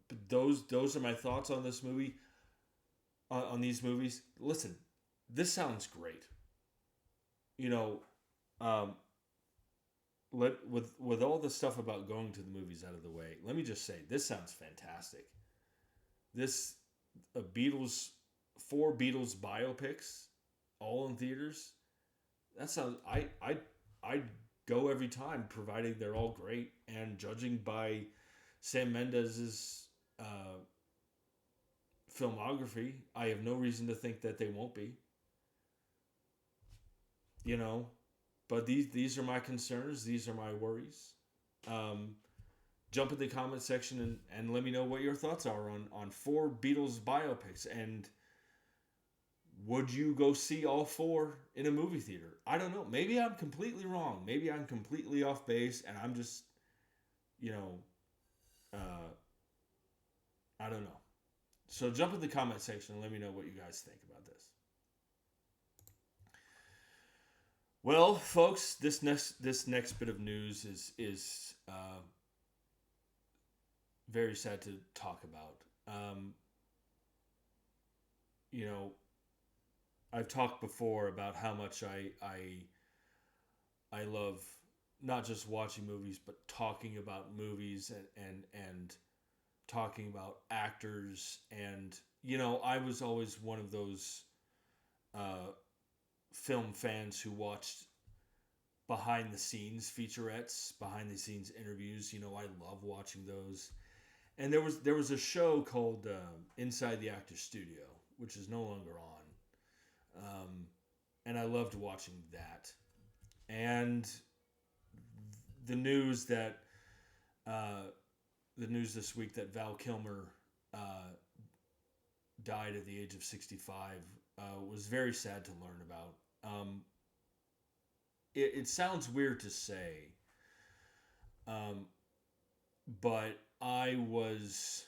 But those are my thoughts on this movie. On these movies. Listen, this sounds great. With all the stuff about going to the movies out of the way, let me just say this sounds fantastic. This 4 Beatles biopics, all in theaters. That sounds. I'd go every time, providing they're all great. And judging by Sam Mendes' filmography, I have no reason to think that they won't be. But these are my concerns. These are my worries. Jump in the comment section and let me know what your thoughts are on 4 Beatles biopics. And would you go see all 4 in a movie theater? I don't know. Maybe I'm completely wrong. Maybe I'm completely off base, and I'm just, I don't know. So jump in the comment section and let me know what you guys think about this. Well, folks, this next bit of news is very sad to talk about. I've talked before about how much I love not just watching movies, but talking about movies and talking about actors. And I was always one of those film fans who watched behind the scenes featurettes, behind the scenes interviews. I love watching those. And there was a show called Inside the Actor's Studio, which is no longer on. And I loved watching that. And the news this week that Val Kilmer died at the age of 65 was very sad to learn about. It sounds weird to say, but I was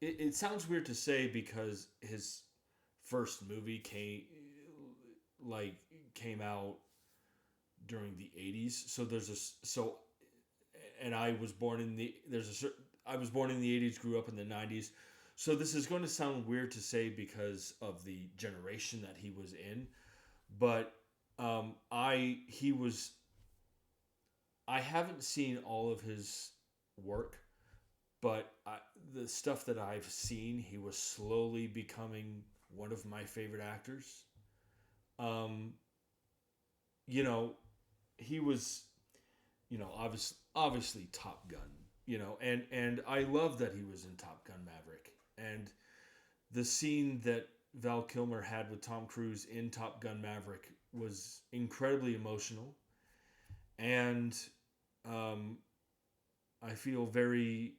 it sounds weird to say because his first movie came out during the 80s. So there's a so and I was born in the I was born in the 80s, grew up in the 90s. So this is going to sound weird to say because of the generation that he was in, but I haven't seen all of his work, but the stuff that I've seen, he was slowly becoming one of my favorite actors. Um, you know, he was, obviously Top Gun, and I love that he was in Top Gun Maverick, and the scene that Val Kilmer had with Tom Cruise in Top Gun Maverick was incredibly emotional, and um, I feel very,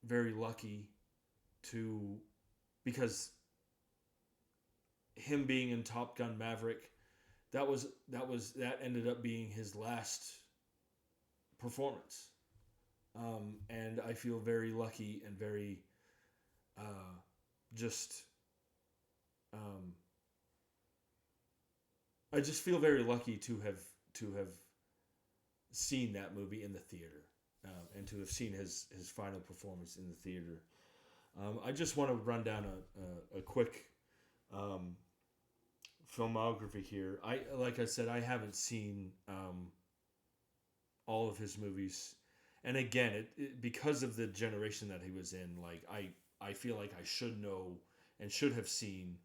very lucky to because him being in Top Gun Maverick, that ended up being his last performance, and I feel very lucky and very just um, I just feel very lucky to have seen that movie in the theater, and to have seen his final performance in the theater. I just want to run down a quick filmography here. Like I said, I haven't seen all of his movies, and again, because of the generation that he was in, like I feel like I should know and should have seen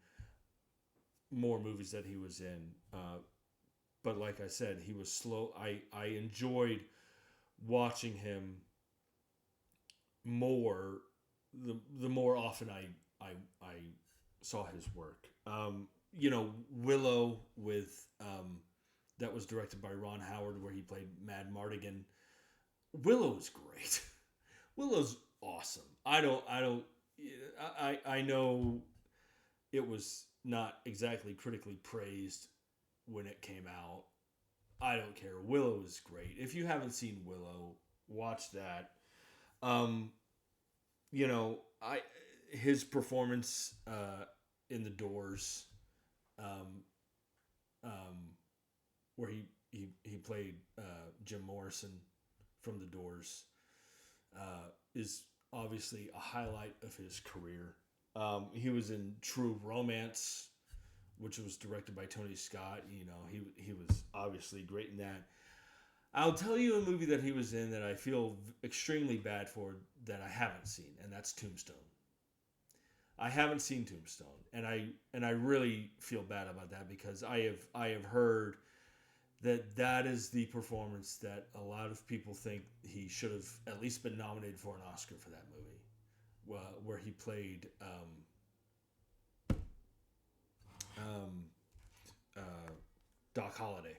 more movies that he was in. But like I said, he was slow. I enjoyed watching him more the more often I saw his work. Willow with that was directed by Ron Howard, where he played Mad Mardigan. Willow is great. Willow's awesome. I know it was not exactly critically praised when it came out. I don't care. Willow is great. If you haven't seen Willow, watch that. I his performance in The Doors, where he played Jim Morrison from The Doors, is obviously a highlight of his career. He was in True Romance, which was directed by Tony Scott. He was obviously great in that. I'll tell you a movie that he was in that I feel extremely bad for that I haven't seen, and that's Tombstone. I haven't seen Tombstone, and I really feel bad about that because I have heard that is the performance that a lot of people think he should have at least been nominated for an Oscar for that movie, where he played Doc Holliday.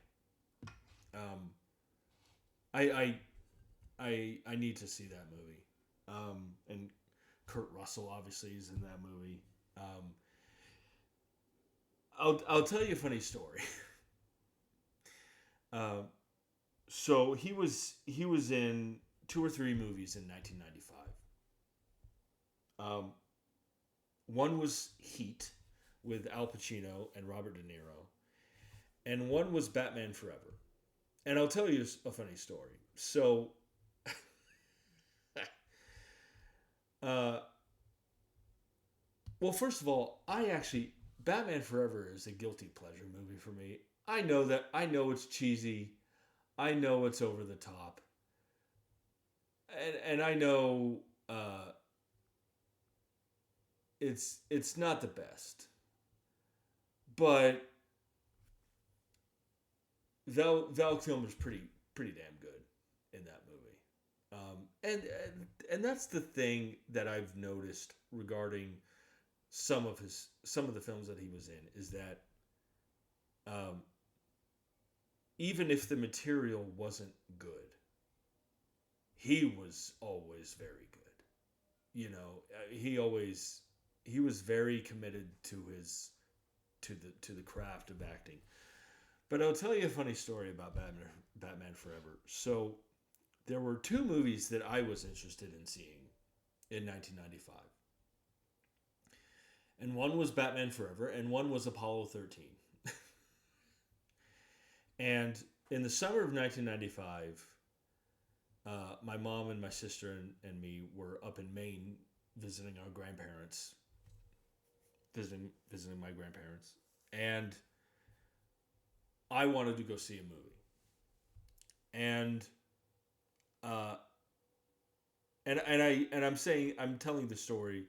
I need to see that movie. And Kurt Russell obviously is in that movie. I'll tell you a funny story. So he was in 2 or 3 movies in 1995. One was Heat with Al Pacino and Robert De Niro, and one was Batman Forever. And I'll tell you a funny story. So, well, first of all, Batman Forever is a guilty pleasure movie for me. I know it's cheesy. I know it's over the top. And I know it's not the best. But Val Kilmer's pretty damn good in that movie, and that's the thing that I've noticed regarding some of the films that he was in is that even if the material wasn't good, he was always very good. He was very committed to the craft of acting. But I'll tell you a funny story about Batman Forever. So there were 2 movies that I was interested in seeing in 1995. And one was Batman Forever, and one was Apollo 13. And in the summer of 1995, my mom and my sister and me were up in Maine visiting our grandparents, visiting my grandparents, and I wanted to go see a movie, and I'm telling the story,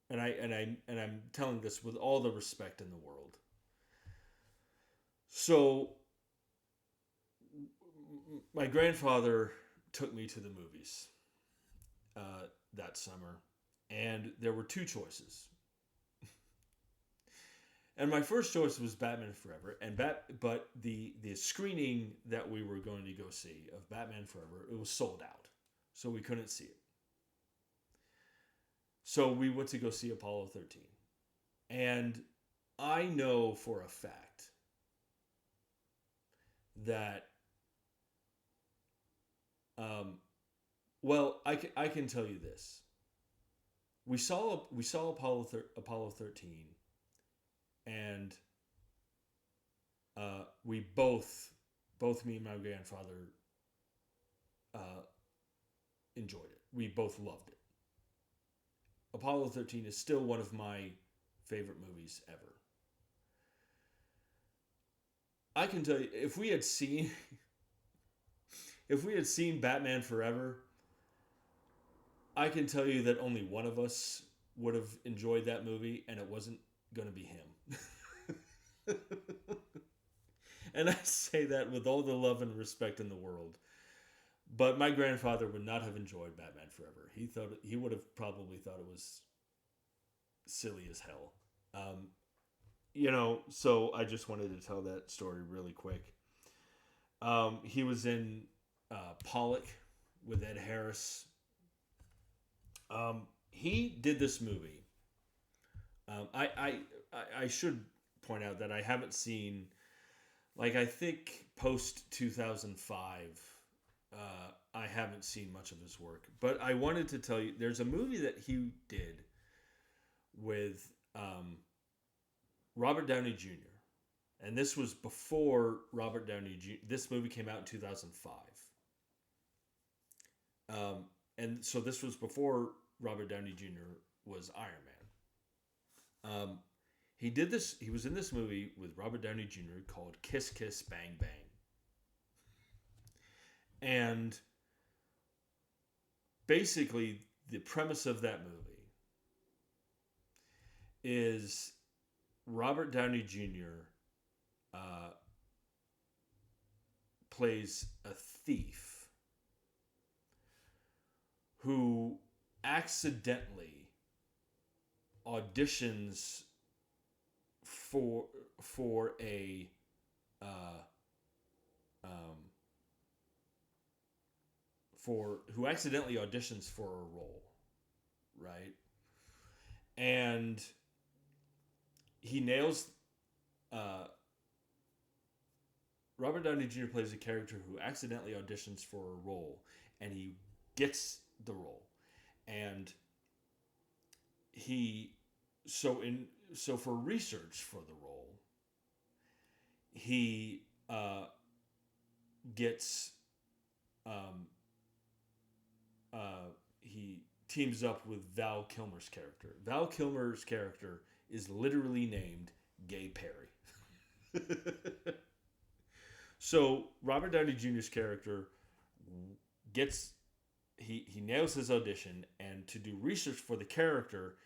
and I'm telling this with all the respect in the world. So my grandfather took me to the movies that summer, and there were two choices. And my first choice was Batman Forever, but the screening that we were going to go see of Batman Forever, it was sold out, so we couldn't see it. So we went to go see Apollo 13, and I know for a fact that, well, I can tell you this. We saw Apollo 13. And we both me and my grandfather, enjoyed it. We both loved it. Apollo 13 is still one of my favorite movies ever. I can tell you, if we had seen Batman Forever, I can tell you that only one of us would have enjoyed that movie, and it wasn't going to be him. And I say that with all the love and respect in the world. But my grandfather would not have enjoyed Batman Forever. He would have probably thought it was silly as hell. So I just wanted to tell that story really quick. He was in Pollock with Ed Harris. He did this movie. I should point out that I haven't seen, I think post 2005, I haven't seen much of his work. But I wanted to tell you, there's a movie that he did with Robert Downey Jr. And this was before Robert Downey Jr. This movie came out in 2005. And so this was before Robert Downey Jr. was Iron Man. He was in this movie with Robert Downey Jr. called Kiss Kiss Bang Bang. And basically the premise of that movie is Robert Downey Jr. Plays a thief who accidentally auditions for who accidentally auditions for a role, right? And he nails. Robert Downey Jr. plays a character who accidentally auditions for a role, and he gets the role, and so for research for the role, he he teams up with Val Kilmer's character. Val Kilmer's character is literally named Gay Perry. So Robert Downey Jr.'s character he nails his audition, and to do research for the character,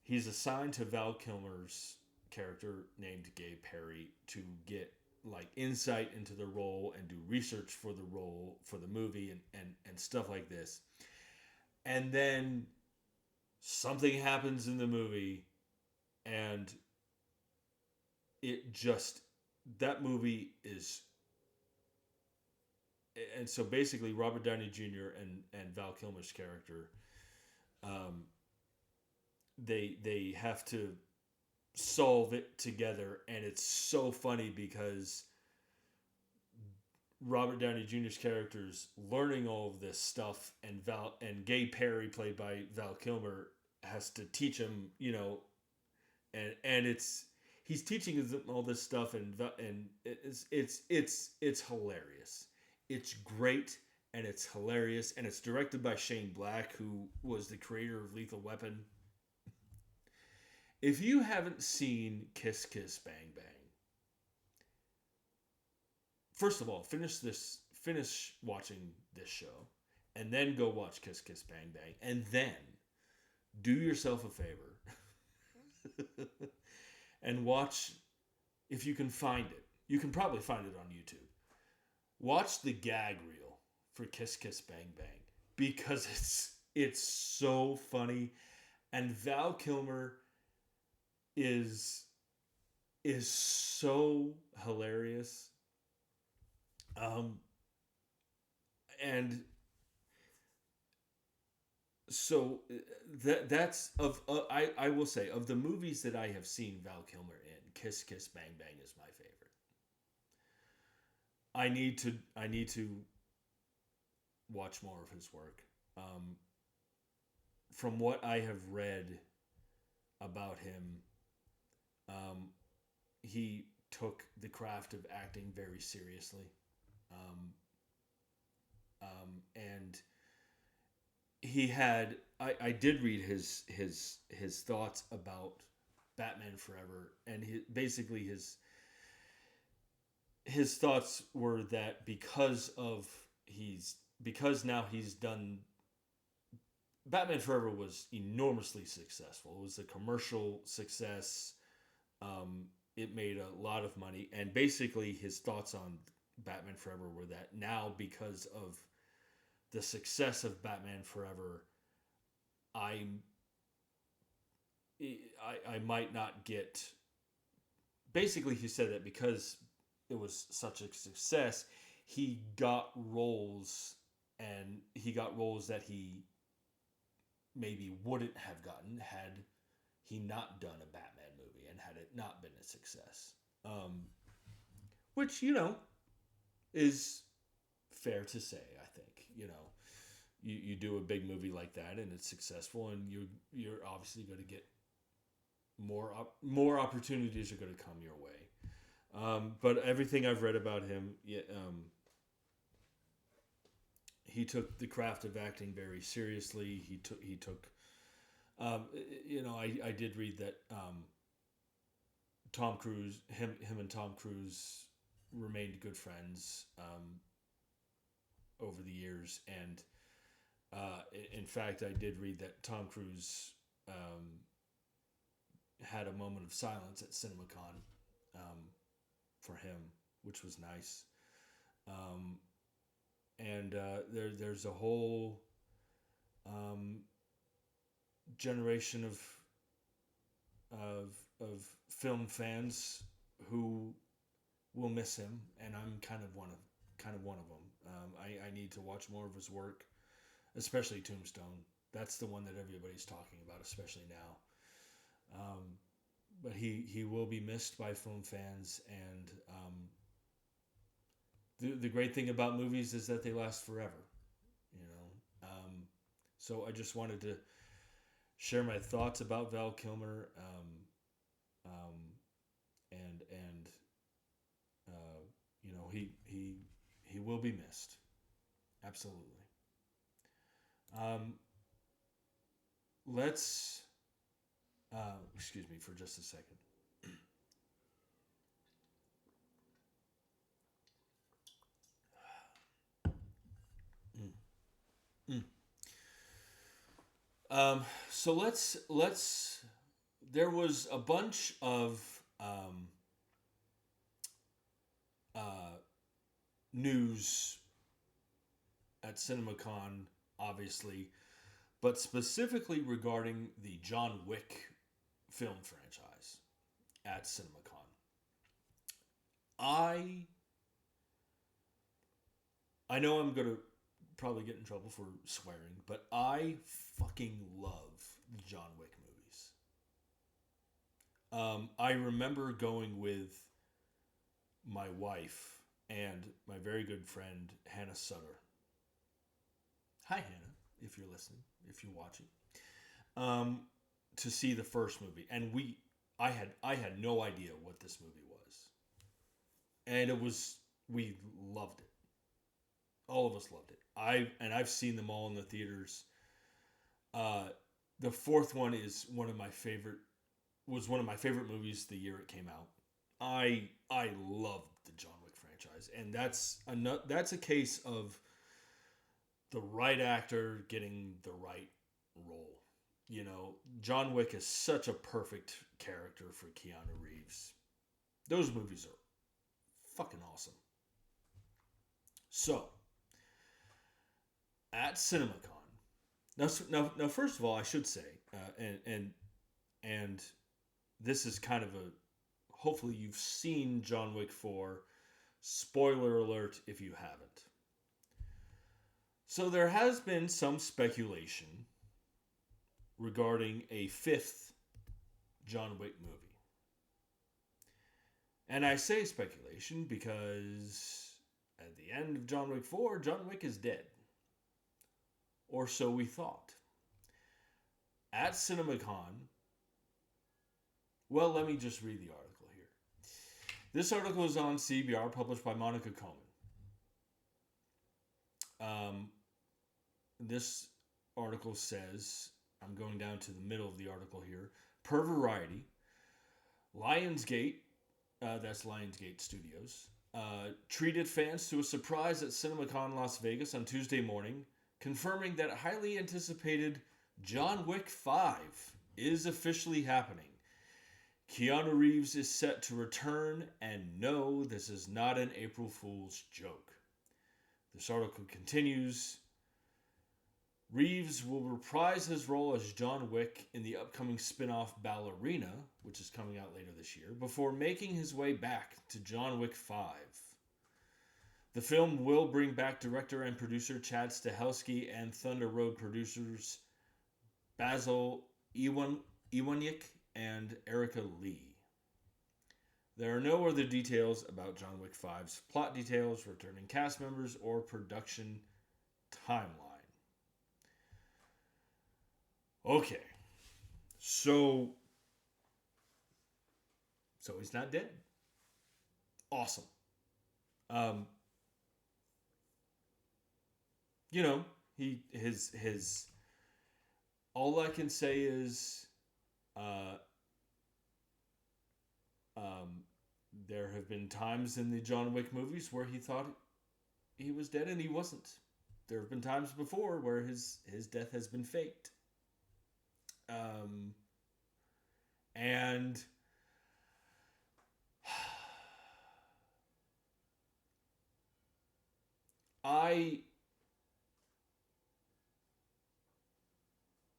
he's assigned to Val Kilmer's character named Gay Perry to get insight into the role and do research for the role for the movie and stuff like this. And then something happens in the movie, and that movie is. And so basically Robert Downey Jr. and Val Kilmer's character, they have to solve it together, and it's so funny because Robert Downey Jr.'s character's learning all of this stuff, and Gay Perry, played by Val Kilmer, has to teach him, and he's teaching us all this stuff, and it's hilarious. It's great and it's hilarious, and it's directed by Shane Black, who was the creator of Lethal Weapon. If you haven't seen Kiss Kiss Bang Bang, first of all, finish watching this show, and then go watch Kiss Kiss Bang Bang, and then do yourself a favor and watch, if you can find it. You can probably find it on YouTube. Watch the gag reel for Kiss Kiss Bang Bang, because it's so funny, and Val Kilmer is so hilarious. And so that's of I will say, of the movies that I have seen Val Kilmer in, Kiss Kiss Bang Bang is my favorite. I need to watch more of his work. From what I have read about him, he took the craft of acting very seriously, and he had. I did read his thoughts about Batman Forever, and basically his thoughts were that because now he's done. Batman Forever was enormously successful. It was a commercial success. It made a lot of money, and basically his thoughts on Batman Forever were that now, because of the success of Batman Forever, I might not get. Basically, he said that because it was such a success, he got roles that he maybe wouldn't have gotten had he not done a Batman movie and had it not been a success. Which, is fair to say, I think. You do a big movie like that and it's successful, and you're obviously going to get more opportunities are going to come your way. But everything I've read about him, he took the craft of acting very seriously. He took I did read that Tom Cruise, him and Tom Cruise remained good friends over the years, and in fact, I did read that Tom Cruise had a moment of silence at CinemaCon for him, which was nice. And there's a whole generation of film fans who will miss him, and I'm kind of one of them. I need to watch more of his work, especially Tombstone. That's the one that everybody's talking about, especially now. But he will be missed by film fans, and the great thing about movies is that they last forever, so I just wanted to share my thoughts about Val Kilmer, and he will be missed, absolutely. Let's excuse me for just a second. So let's. There was a bunch of news at CinemaCon, obviously, but specifically regarding the John Wick film franchise at CinemaCon. I know I'm gonna probably get in trouble for swearing, but I fucking love the John Wick movies. I remember going with my wife and my very good friend Hannah Sutter. Hi, Hannah, if you're listening, if you're watching, to see the first movie, and I had no idea what this movie was, and we loved it. All of us loved it. I've seen them all in the theaters. Uh, the fourth one is one of my favorite. Was one of my favorite movies the year it came out. I loved the John Wick franchise, and that's a case of the right actor getting the right role. You know, John Wick is such a perfect character for Keanu Reeves. Those movies are fucking awesome. So, at CinemaCon, now, first of all, I should say, and this is kind of a. Hopefully, you've seen John Wick 4. Spoiler alert if you haven't. So there has been some speculation regarding a fifth John Wick movie. And I say speculation because at the end of John Wick 4, John Wick is dead. Or so we thought. At CinemaCon, well, let me just read the article here. This article is on CBR, published by Monica Coleman. This article says, I'm going down to the middle of the article here, per Variety, Lionsgate, that's Lionsgate Studios, treated fans to a surprise at CinemaCon Las Vegas on Tuesday morning, confirming that highly anticipated John Wick 5 is officially happening. Keanu Reeves is set to return, and no, this is not an April Fool's joke. This article continues. Reeves will reprise his role as John Wick in the upcoming spin-off Ballerina, which is coming out later this year, before making his way back to John Wick 5. The film will bring back director and producer Chad Stahelski and Thunder Road producers Basil Iwanyik and Erica Lee. There are no other details about John Wick 5's plot details, returning cast members, or production timeline. Okay, so he's not dead. Awesome. You know, his all I can say is there have been times in the John Wick movies where he thought he was dead and he wasn't. There have been times before where his death has been faked. And I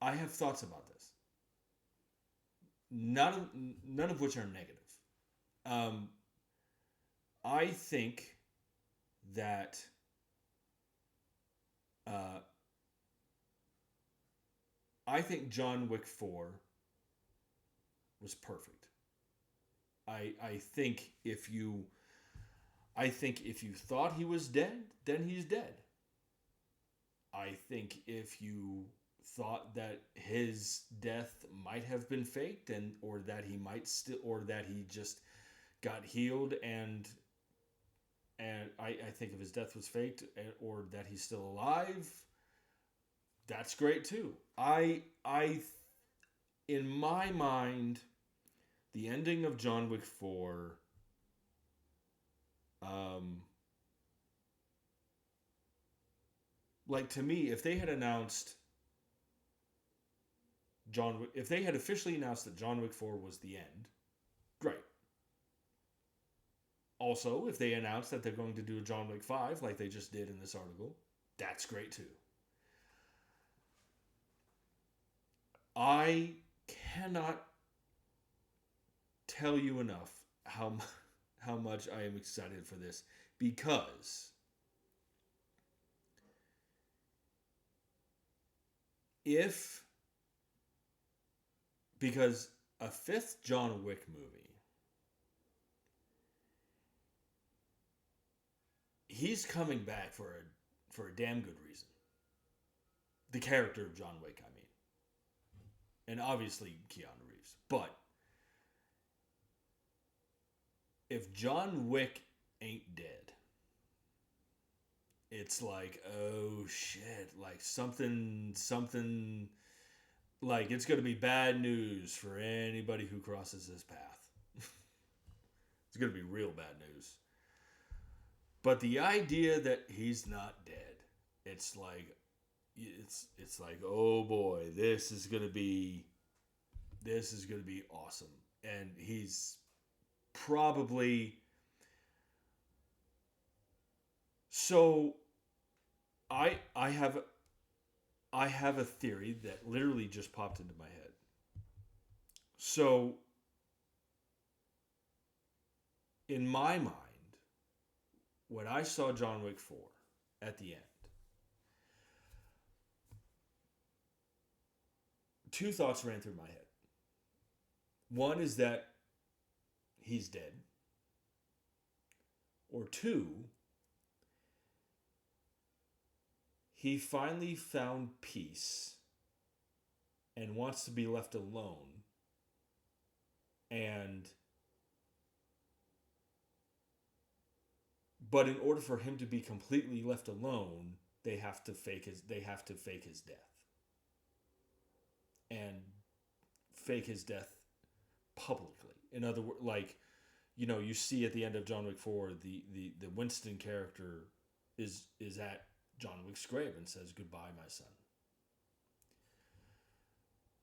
have thoughts about this. None of which are negative. I think that I think John Wick 4 was perfect. I think if you thought he was dead, then he's dead. I think if you thought that his death might have been faked or that he just got healed and I think if his death was faked or that he's still alive, that's great too. In my mind, the ending of John Wick 4, like to me, if they had announced if they had officially announced that John Wick 4 was the end, great. Also, if they announced that they're going to do a John Wick 5 like they just did in this article, that's great too. I cannot tell you enough how much I am excited for this because a fifth John Wick movie, he's coming back for a damn good reason. The character of John Wick, I mean. And obviously Keanu Reeves. But if John Wick ain't dead, it's like, oh shit, like something, like it's going to be bad news for anybody who crosses this path. It's going to be real bad news. But the idea that he's not dead, it's like, oh boy, this is going to be awesome. And he's probably, so I have a theory that literally just popped into my head. So in my mind, when I saw John Wick 4 at the end, two thoughts ran through my head. One is that he's dead. Or two, he finally found peace and wants to be left alone. But in order for him to be completely left alone, they have to fake his death. And fake his death publicly. In other words, like, you know, you see at the end of John Wick 4, the Winston character is at John Wick's grave and says, "Goodbye, my son."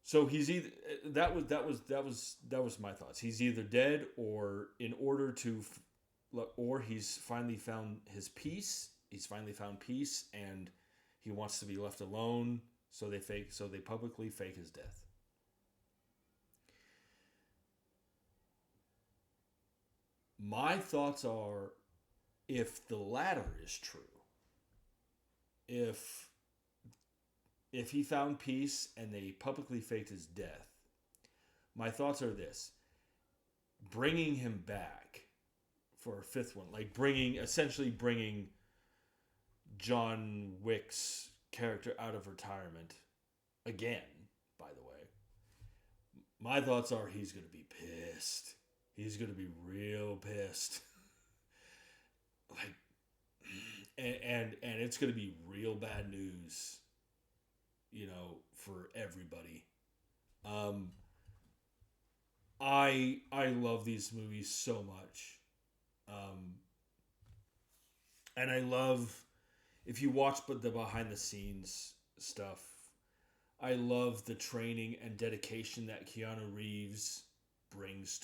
So he's either that was my thoughts. He's either dead, or or he's finally found his peace. He's finally found peace, and he wants to be left alone. So they publicly fake his death. My thoughts are, if the latter is true, if he found peace and they publicly faked his death, my thoughts are this: bringing him back for a fifth one, like essentially bringing John Wick's character out of retirement again, by the way. My thoughts are he's going to be pissed. He's going to be real pissed. Like, and it's going to be real bad news, you know, for everybody. I love these movies so much. And I love, if you watch the behind the scenes stuff, I love the training and dedication that Keanu Reeves brings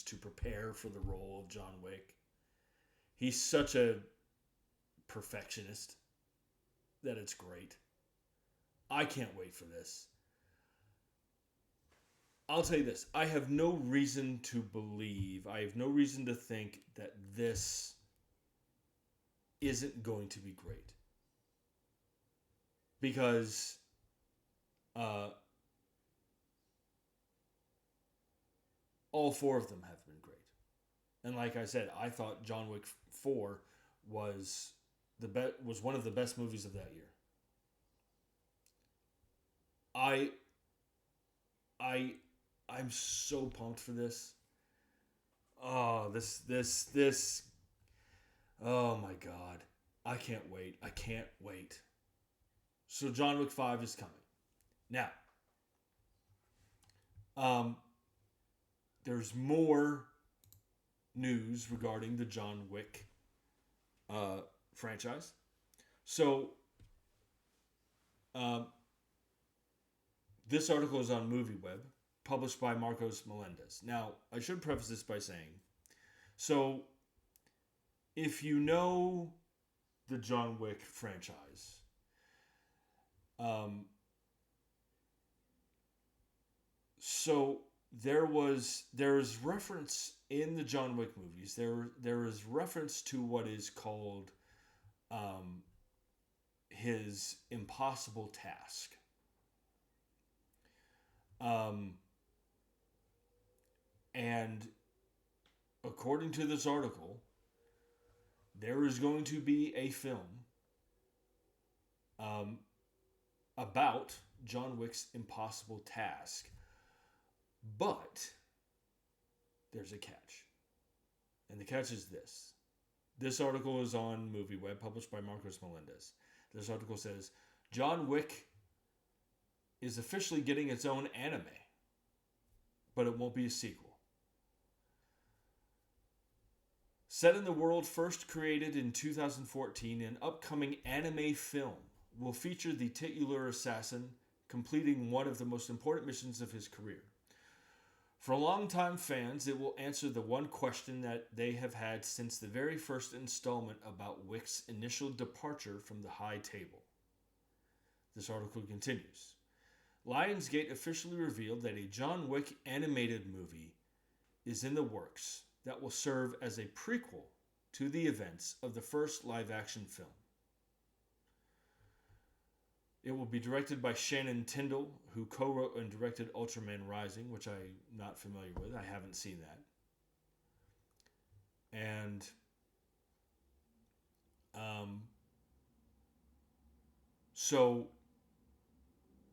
to prepare for the role of John Wick. He's such a perfectionist that it's great. I can't wait for this. I'll tell you this. I have no reason to think that this isn't going to be great. Because all four of them have been great. And like I said, I thought John Wick 4 was one of the best movies of that year. I'm so pumped for this. Oh, this. Oh my God. I can't wait. So John Wick 5 is coming. Now, there's more news regarding the John Wick franchise. So, this article is on MovieWeb, published by Marcos Melendez. Now, I should preface this by saying, so if you know the John Wick franchise, so there is reference in the John Wick movies. There is reference to what is called his impossible task. And according to this article, there is going to be a film about John Wick's impossible task. But there's a catch. And the catch is this. This article is on MovieWeb, published by Marcos Melendez. This article says, John Wick is officially getting its own anime, but it won't be a sequel. Set in the world first created in 2014, an upcoming anime film will feature the titular assassin completing one of the most important missions of his career. For longtime fans, it will answer the one question that they have had since the very first installment about Wick's initial departure from the high table. This article continues. Lionsgate officially revealed that a John Wick animated movie is in the works that will serve as a prequel to the events of the first live-action film. It will be directed by Shannon Tyndall, who co-wrote and directed Ultraman Rising, which I'm not familiar with. I haven't seen that. And so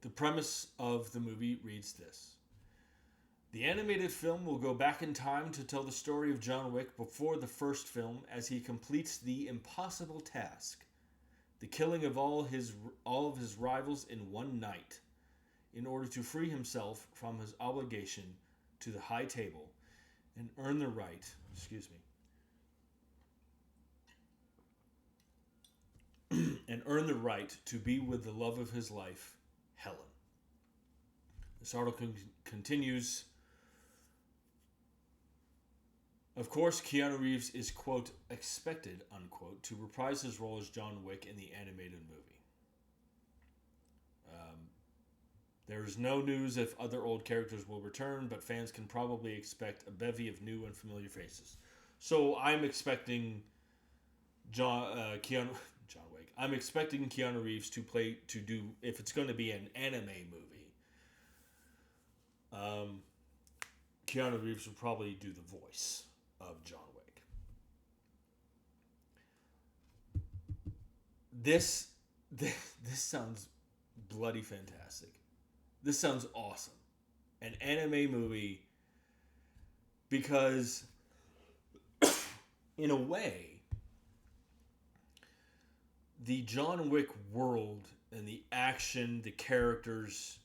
the premise of the movie reads this. The animated film will go back in time to tell the story of John Wick before the first film as he completes the impossible task, the killing of all of his rivals in one night, in order to free himself from his obligation to the high table and earn the right, to be with the love of his life, Helen. This article continues. Of course, Keanu Reeves is, quote, expected, unquote, to reprise his role as John Wick in the animated movie. There is no news if other old characters will return, but fans can probably expect a bevy of new and familiar faces. So I'm expecting Keanu Reeves to do, if it's going to be an anime movie, Keanu Reeves will probably do the voice of John Wick. This sounds bloody fantastic. This sounds awesome. An anime movie, because in a way, the John Wick world and the action, the characters,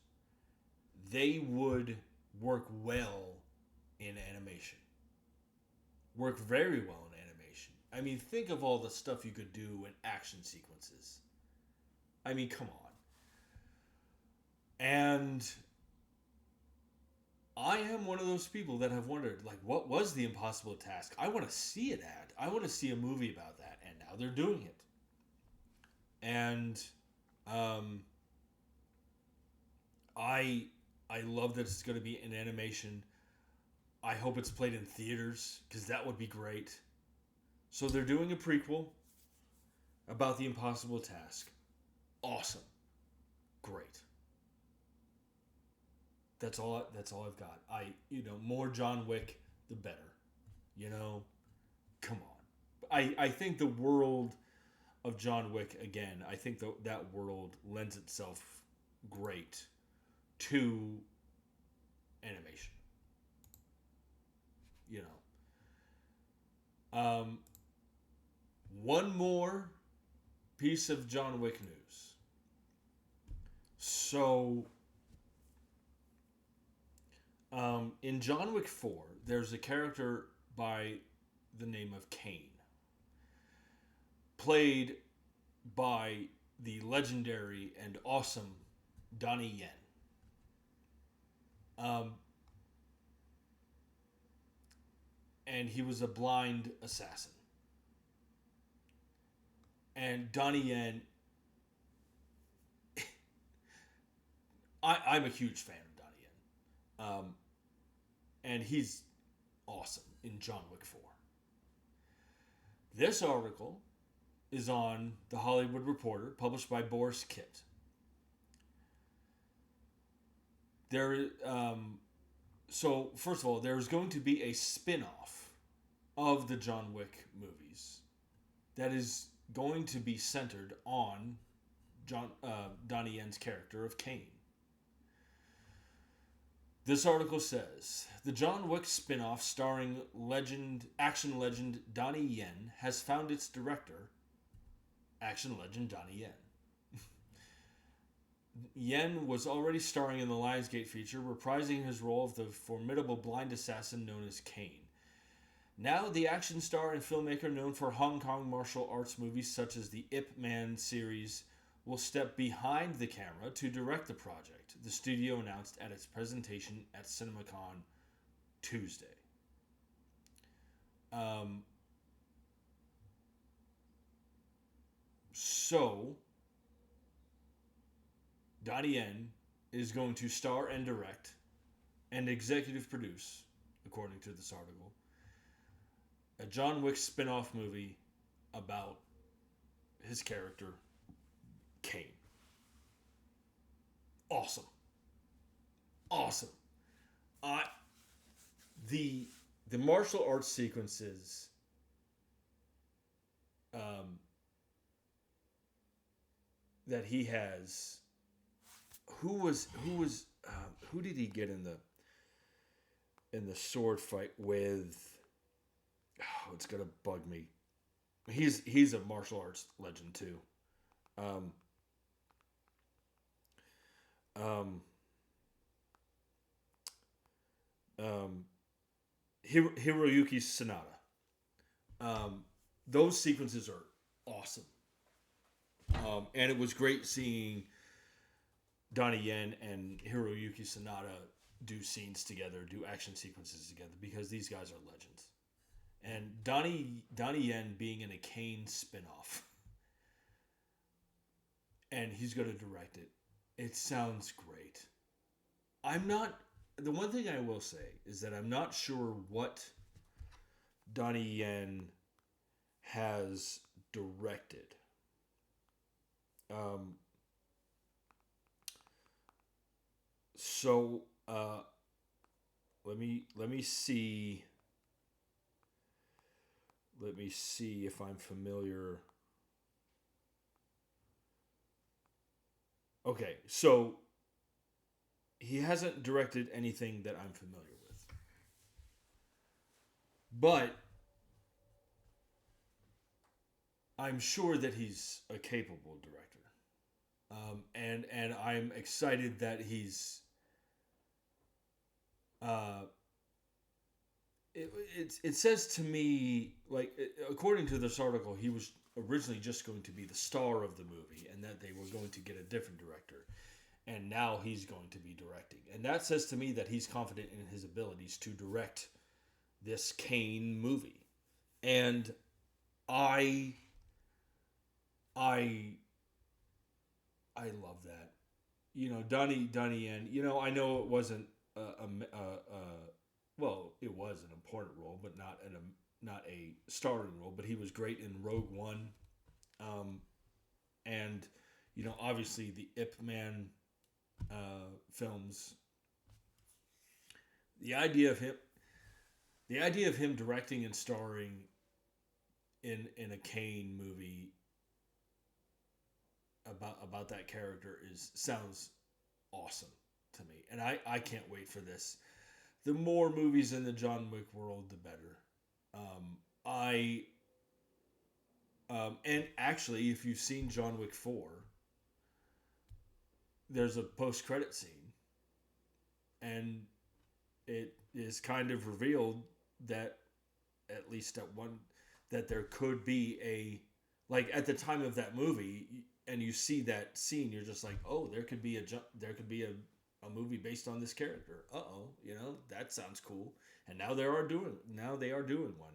they would work well in animation. Work very well in animation. I mean, think of all the stuff you could do in action sequences. I mean, come on. And I am one of those people that have wondered, like, what was the impossible task? I want to see it at. I want to see a movie about that, and now they're doing it. And I love that it's going to be in animation. I hope it's played in theaters, because that would be great. So they're doing a prequel about the impossible task. Awesome. Great. That's all I've got. More John Wick, the better. Come on. I think the world of John Wick, again, I think that world lends itself great to animation. One more piece of John Wick news. So, in John Wick 4, there's a character by the name of Caine, played by the legendary and awesome Donnie Yen. And he was a blind assassin. And Donnie Yen, I'm a huge fan of Donnie Yen. And he's awesome in John Wick 4. This article is on The Hollywood Reporter, published by Boris Kitt. So, first of all, there's going to be a spin-off of the John Wick movies that is going to be centered on Donnie Yen's character of Caine. This article says the John Wick spin-off starring action legend Donnie Yen has found its director, action legend Donnie Yen. Yen was already starring in the Lionsgate feature, reprising his role of the formidable blind assassin known as Caine. Now, the action star and filmmaker known for Hong Kong martial arts movies such as the Ip Man series will step behind the camera to direct the project, the studio announced at its presentation at CinemaCon Tuesday. So, Donnie Yen is going to star and direct and executive produce, according to this article, a John Wick spin-off movie about his character, Caine. Awesome. The martial arts sequences that he has. Who did he get in the sword fight with? Oh, it's gonna bug me. He's a martial arts legend too. Hiroyuki Sanada. Those sequences are awesome. And it was great seeing Donnie Yen and Hiroyuki Sanada do scenes together, do action sequences together, because these guys are legends. And Donnie Yen being in a Caine spinoff, and he's going to direct it. It sounds great. The one thing I will say is that I'm not sure what Donnie Yen has directed. So let me see. Let me see if I'm familiar. Okay, so he hasn't directed anything that I'm familiar with. But I'm sure that he's a capable director. And I'm excited that he's it says to me, like, according to this article, he was originally just going to be the star of the movie and that they were going to get a different director. And now he's going to be directing. And that says to me that he's confident in his abilities to direct this Caine movie. And I love that. You know, Donnie Yen, you know, I know it wasn't well, it was an important role, but not a starring role. But he was great in Rogue One, and you know, obviously the Ip Man films. The idea of him directing and starring in a Caine movie about that character sounds awesome to me, and I can't wait for this. The more movies in the John Wick world, the better. And actually, if you've seen John Wick 4, there's a post-credit scene, and it is kind of revealed that, at least that there could be like at the time of that movie, and you see that scene, you're just like, oh, there could be a movie based on this character. You know, that sounds cool. And now they are doing one.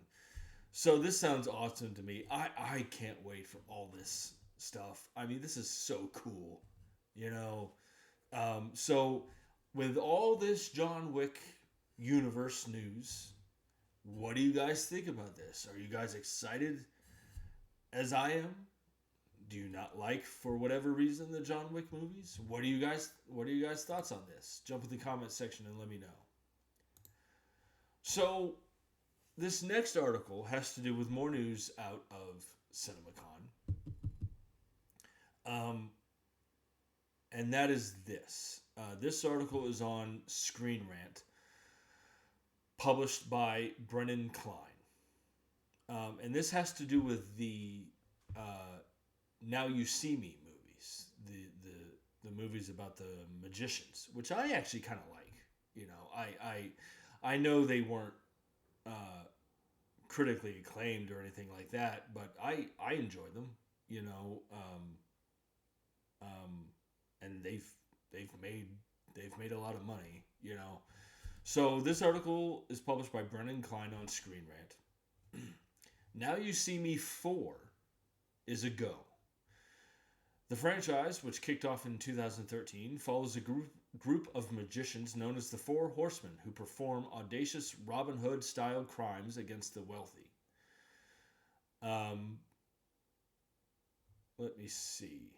So this sounds awesome to me. I can't wait for all this stuff. I mean, this is so cool, you know. So with all this John Wick universe news, what do you guys think about this? Are you guys excited as I am? Do you not like, for whatever reason, the John Wick movies? What are you guys' thoughts on this? Jump in the comments section and let me know. So, this next article has to do with more news out of CinemaCon. And that is this. This article is on Screen Rant, published by Brennan Klein. And this has to do with the Now You See Me movies, the movies about the magicians, which I actually kind of like. You know, I know they weren't critically acclaimed or anything like that, but I enjoy them. You know, and they've made a lot of money. You know, so this article is published by Brennan Klein on Screen Rant. Now You See Me 4 is a go. The franchise, which kicked off in 2013, follows a group of magicians known as the Four Horsemen who perform audacious Robin Hood-style crimes against the wealthy. Let me see.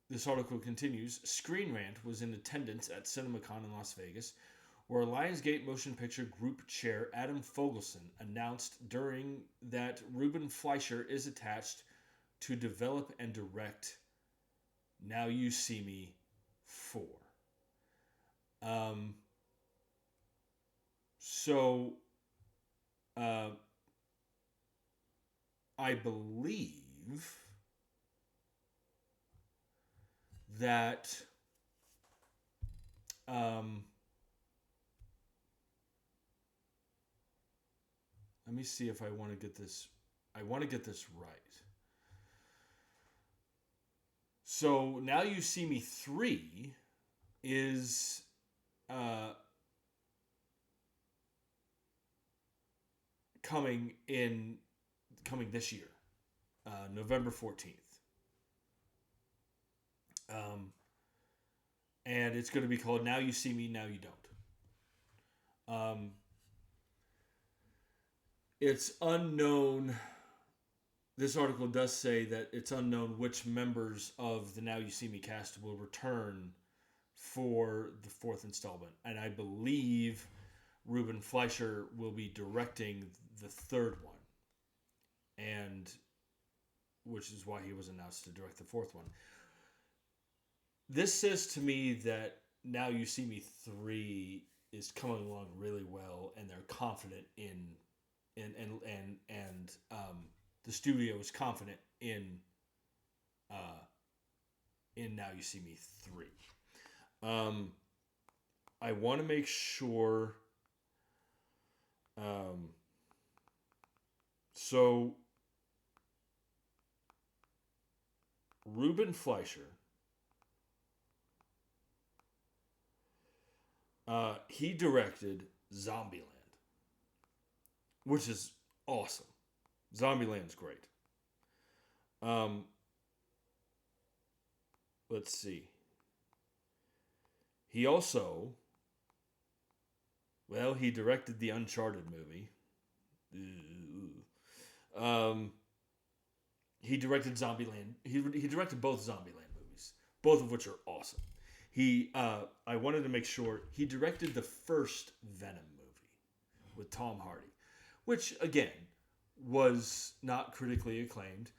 This article continues. Screen Rant was in attendance at CinemaCon in Las Vegas, where Lionsgate Motion Picture Group Chair Adam Fogelson announced during that Ruben Fleischer is attached to develop and direct Now You See Me 4. I believe that let me see if I want to get this. I want to get this right. So Now You See Me 3 is coming this year, November 14th. And it's going to be called Now You See Me, Now You Don't. It's unknown. This article does say that it's unknown which members of the Now You See Me cast will return for the fourth installment. And I believe Ruben Fleischer will be directing the third one. And which is why he was announced to direct the fourth one. This says to me that Now You See Me 3 is coming along really well, and they're confident in the studio is confident in Now You See Me 3. I want to make sure. So Ruben Fleischer, he directed Zombieland, which is awesome. Zombieland's great. Let's see. He also, he directed the Uncharted movie. He directed Zombieland. He directed both Zombieland movies, both of which are awesome. I wanted to make sure he directed the first Venom movie with Tom Hardy, which again was not critically acclaimed,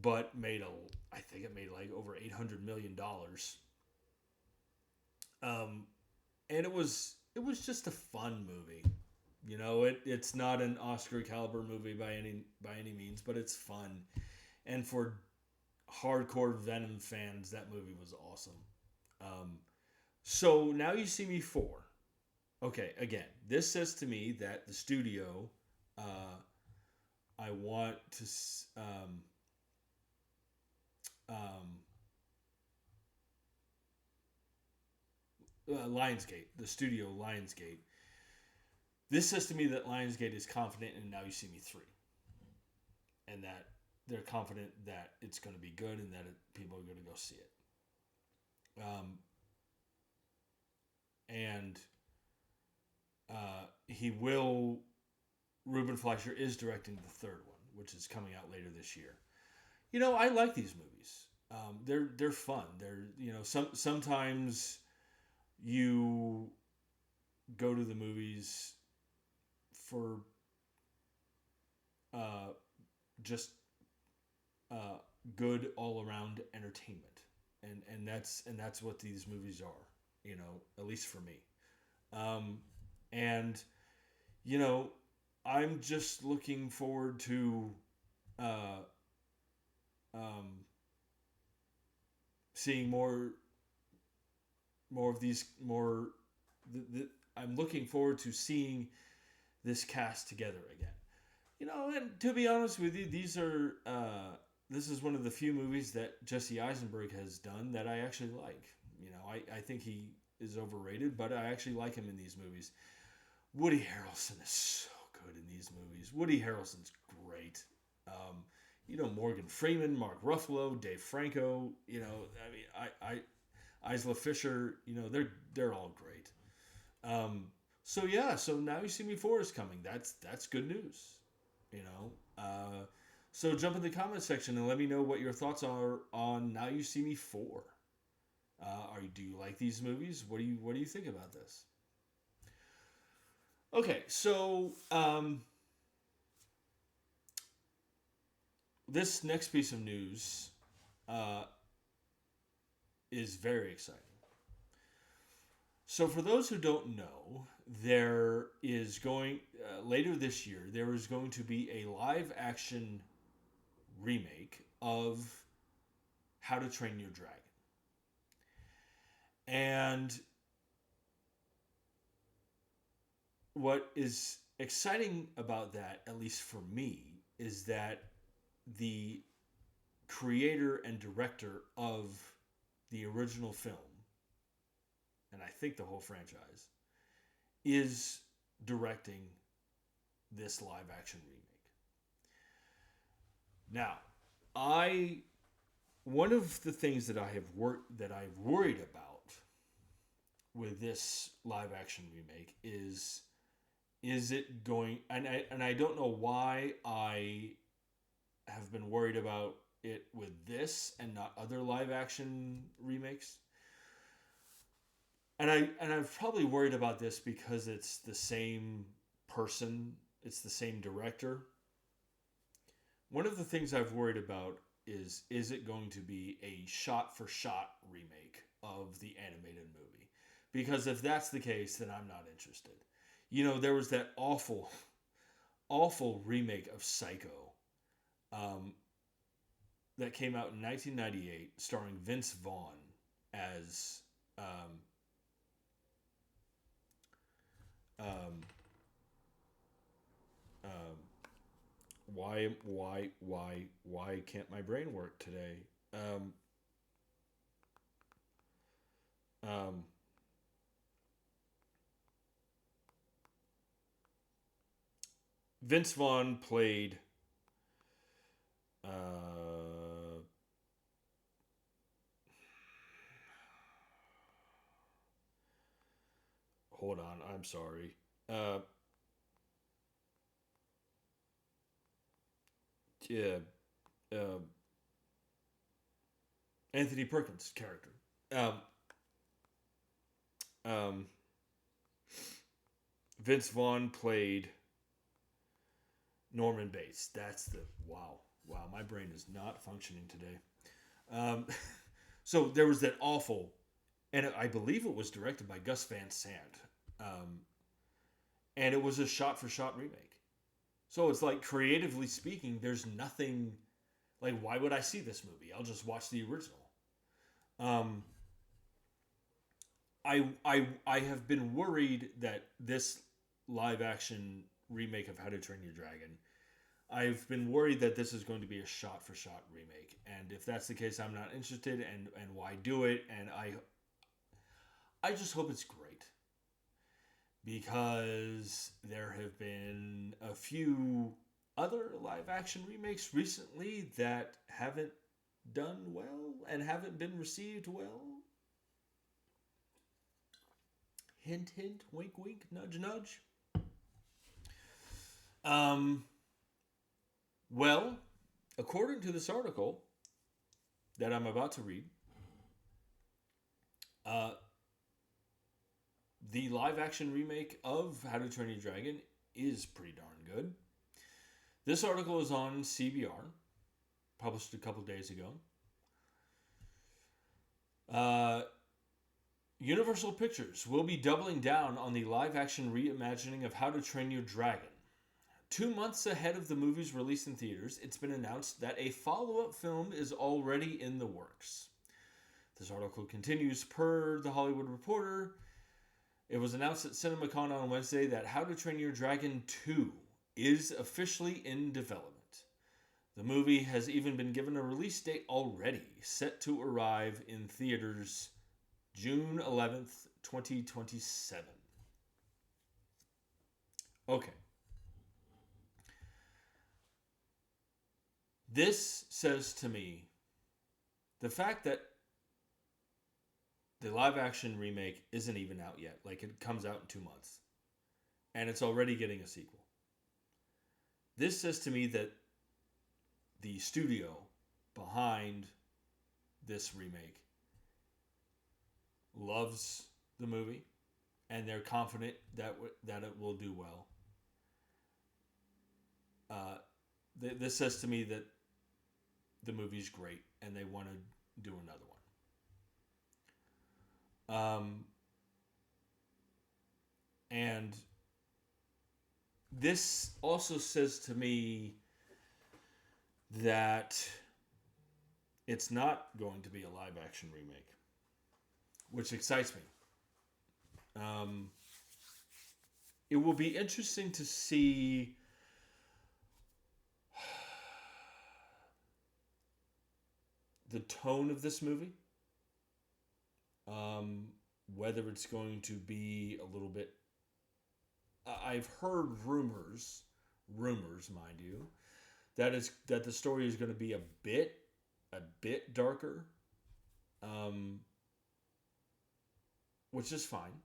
but I think it made like over $800 million. And it was just a fun movie. You know, it's not an Oscar caliber movie by any means, but it's fun. And for hardcore Venom fans, that movie was awesome. So Now You See Me 4. Okay, again, this says to me that the studio, I want to, Lionsgate, the studio Lionsgate. This says to me that Lionsgate is confident in Now You See Me 3. And that they're confident that it's going to be good and that people are going to go see it. Ruben Fleischer is directing the third one, which is coming out later this year. You know, I like these movies. They're fun. Sometimes you go to the movies for just good all-around entertainment. that's what these movies are, at least for me. And I'm just looking forward to uh, seeing more of these more. I'm looking forward to seeing this cast together again. And to be honest with you, this is one of the few movies that Jesse Eisenberg has done that I actually like. I think he is overrated, but I actually like him in these movies. Woody Harrelson is so good in these movies. Woody Harrelson's great. Morgan Freeman, Mark Ruffalo, Dave Franco. Isla Fisher. They're all great. So Now You See Me 4 is coming. That's good news. So jump in the comment section and let me know what your thoughts are on Now You See Me 4. Do you like these movies? What do you think about this? Okay, so this next piece of news is very exciting. So for those who don't know, there is going later this year. There is going to be a live action remake of How to Train Your Dragon. And what is exciting about that, at least for me, is that the creator and director of the original film, and I think the whole franchise, is directing this live action remake. Now, one of the things that I've worried about with this live action remake is it going, and I don't know why I have been worried about it with this and not other live action remakes. And I've probably worried about this because it's the same person, it's the same director. One of the things I've worried about is it going to be a shot-for-shot remake of the animated movie? Because if that's the case, then I'm not interested. There was that awful, awful remake of Psycho that came out in 1998, starring Vince Vaughn as why can't my brain work today? Vince Vaughn played hold on, I'm sorry. Anthony Perkins' character. Vince Vaughn played Norman Bates. That's the wow. My brain is not functioning today. So there was that awful, and I believe it was directed by Gus Van Sant, and it was a shot-for-shot remake. So it's like, creatively speaking, there's nothing, like, why would I see this movie? I'll just watch the original. I have been worried that this live-action remake of How to Train Your Dragon, I've been worried that this is going to be a shot-for-shot remake. And if that's the case, I'm not interested, and why do it? And I just hope it's great. Because there have been a few other live-action remakes recently that haven't done well and haven't been received well. Hint, hint, wink, wink, nudge, nudge. Well, according to this article that I'm about to read, the live-action remake of How to Train Your Dragon is pretty darn good. This article is on CBR, published a couple days ago. Uh, Universal Pictures will be doubling down on the live-action reimagining of How to Train Your Dragon. 2 months ahead of the movie's release in theaters, it's been announced that a follow-up film is already in the works. This article continues, per The Hollywood Reporter. It was announced at CinemaCon on Wednesday that How to Train Your Dragon 2 is officially in development. The movie has even been given a release date already, set to arrive in theaters June 11th, 2027. Okay. This says to me the fact that the live action remake isn't even out yet. Like, it comes out in 2 months. And it's already getting a sequel. This says to me that the studio behind this remake loves the movie, and they're confident that it will do well. This says to me that the movie's great, and they want to do another one. And this also says to me that it's not going to be a live action remake, which excites me. It will be interesting to see the tone of this movie. Whether it's going to be a little bit... I've heard rumors, mind you, that the story is going to be a bit darker, which is fine.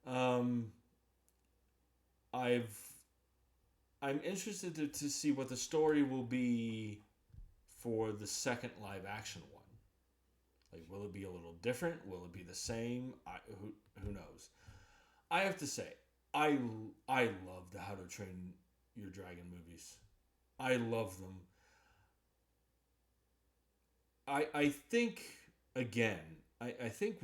I'm interested to see what the story will be for the second live action one. Like, will it be a little different? Will it be the same? Who knows? I have to say, I love the How to Train Your Dragon movies. I love them. I think, again, I think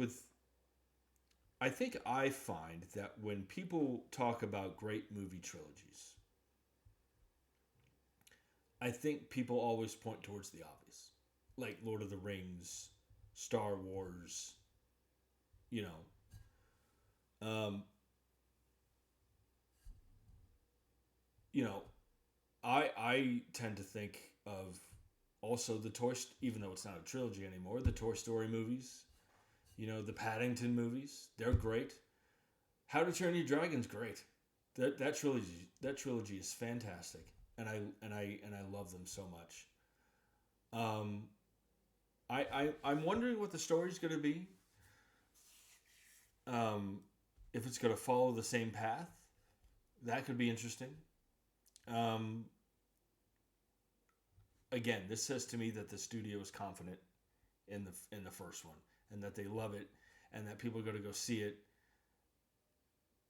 I find that when people talk about great movie trilogies, I think people always point towards the obvious. Like Lord of the Rings, Star Wars, you know. I tend to think of also even though it's not a trilogy anymore, the Toy Story movies, the Paddington movies, they're great. How to Train Your Dragon's great. That trilogy is fantastic, and I love them so much. I'm wondering what the story's going to be. If it's going to follow the same path, that could be interesting. Again, this says to me that the studio is confident in the first one, and that they love it, and that people are going to go see it,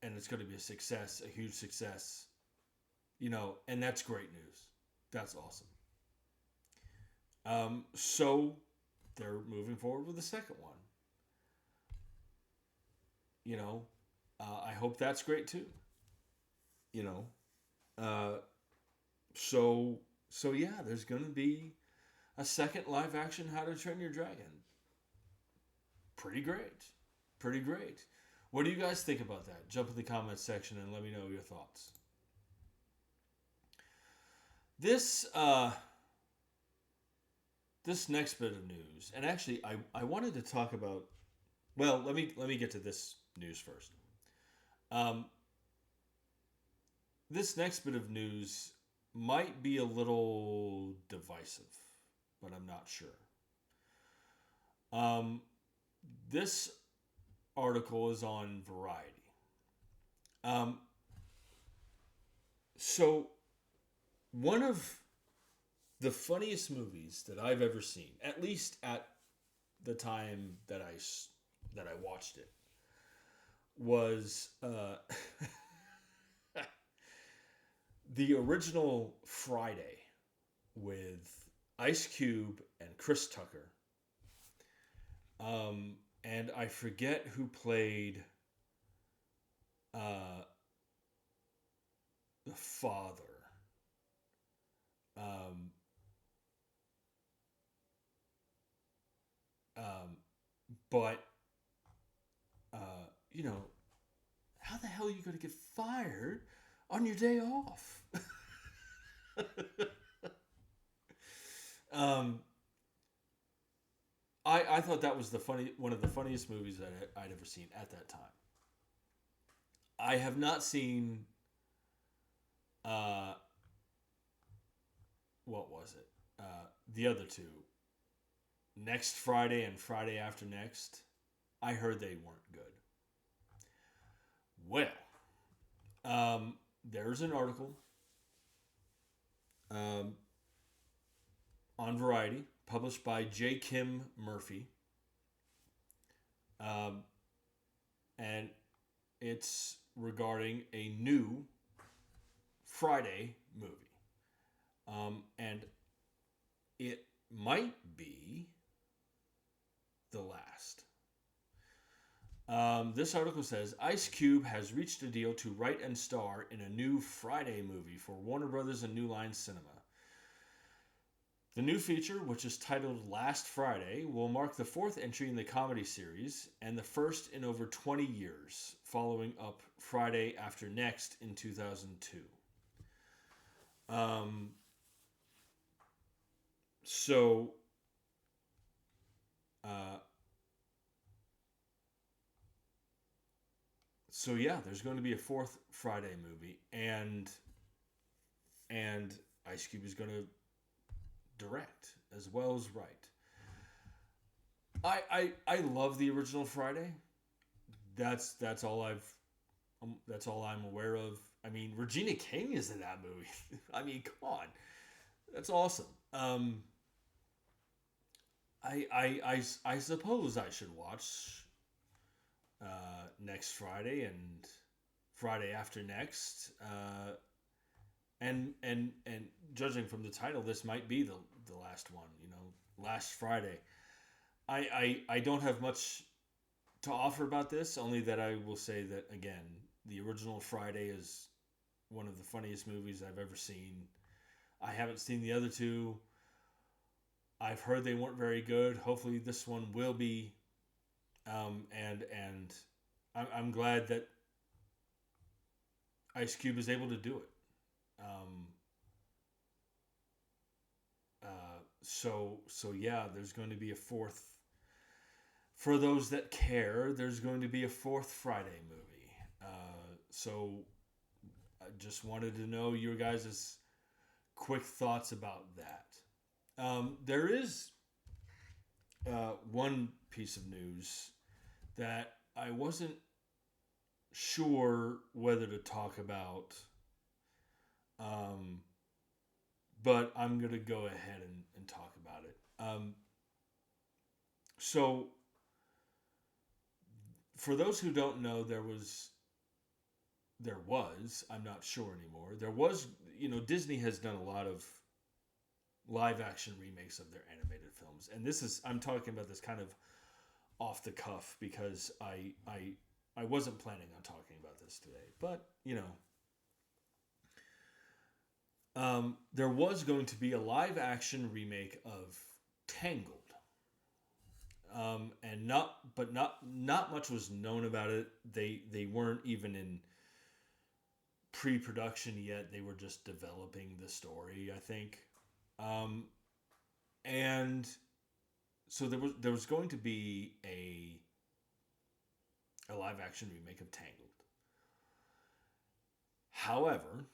and it's going to be a success, a huge success. And that's great news. That's awesome. So they're moving forward with the second one. I hope that's great too. So yeah, there's going to be a second live action How to Train Your Dragon. Pretty great. What do you guys think about that? Jump in the comments section and let me know your thoughts. This next bit of news, and actually I wanted to talk about, well, let me get to this news first. This next bit of news might be a little divisive, but I'm not sure. This article is on Variety. So one of the funniest movies that I've ever seen, at least at the time that I watched it, was the original Friday with Ice Cube and Chris Tucker. And I forget who played the father. Um, but you know, how the hell are you going to get fired on your day off? um, I thought that was one of the funniest movies that I'd ever seen at that time. I have not seen. What was it? The other two. Next Friday and Friday After Next. I heard they weren't good. Well, there's an article on Variety published by J. Kim Murphy. And it's regarding a new Friday movie. And it might be the last. This article says Ice Cube has reached a deal to write and star in a new Friday movie for Warner Brothers and New Line Cinema. The new feature, which is titled Last Friday, will mark the fourth entry in the comedy series and the first in over 20 years, following up Friday After Next in 2002. So yeah, there's going to be a fourth Friday movie, and Ice Cube is going to direct as well as write. I love the original Friday. That's all I'm aware of. I mean, Regina King is in that movie. I mean, come on, that's awesome. I suppose I should watch next Friday and Friday After Next. And judging from the title, this might be the last one. Last Friday. I don't have much to offer about this. Only that I will say that again, the original Friday is one of the funniest movies I've ever seen. I haven't seen the other two. I've heard they weren't very good. Hopefully, this one will be. And I'm glad that Ice Cube is able to do it. So yeah, there's going to be a fourth. For those that care, there's going to be a fourth Friday movie. So I just wanted to know your guys' quick thoughts about that. There is one piece of news that I wasn't sure whether to talk about, but I'm going to go ahead and talk about it. So, for those who don't know, there was, I'm not sure anymore, there was, Disney has done a lot of live action remakes of their animated films. And I'm talking about this kind of off the cuff because I wasn't planning on talking about this today, but there was going to be a live action remake of Tangled, and not much was known about it. They weren't even in pre-production yet. They were just developing the story, I think, and so there was going to be a live action remake of Tangled. However,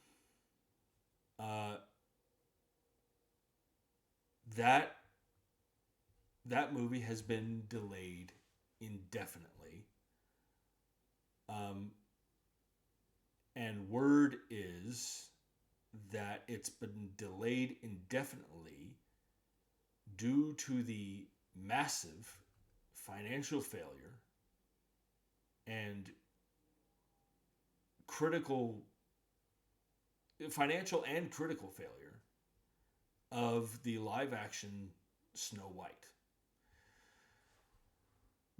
that movie has been delayed indefinitely. And word is that it's been delayed indefinitely due to the massive financial failure and financial and critical failure of the live action Snow White.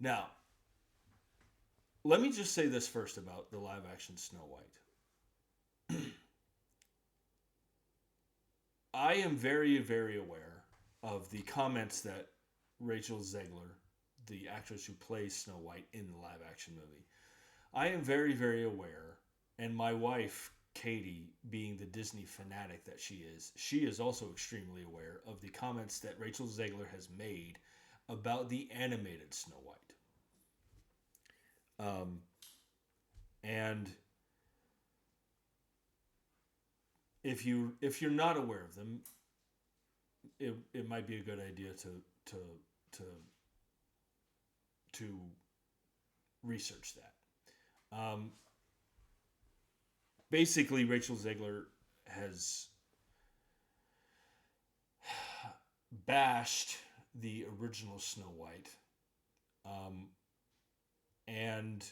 Now, let me just say this first about the live action Snow White. I am very, very aware of the comments that Rachel Zegler, the actress who plays Snow White in the live action movie, I am very, very aware, and my wife, Katie, being the Disney fanatic that she is also extremely aware of the comments that Rachel Zegler has made about the animated Snow White. And if you're not aware of them, it might be a good idea to research that. Basically, Rachel Zegler has bashed the original Snow White, and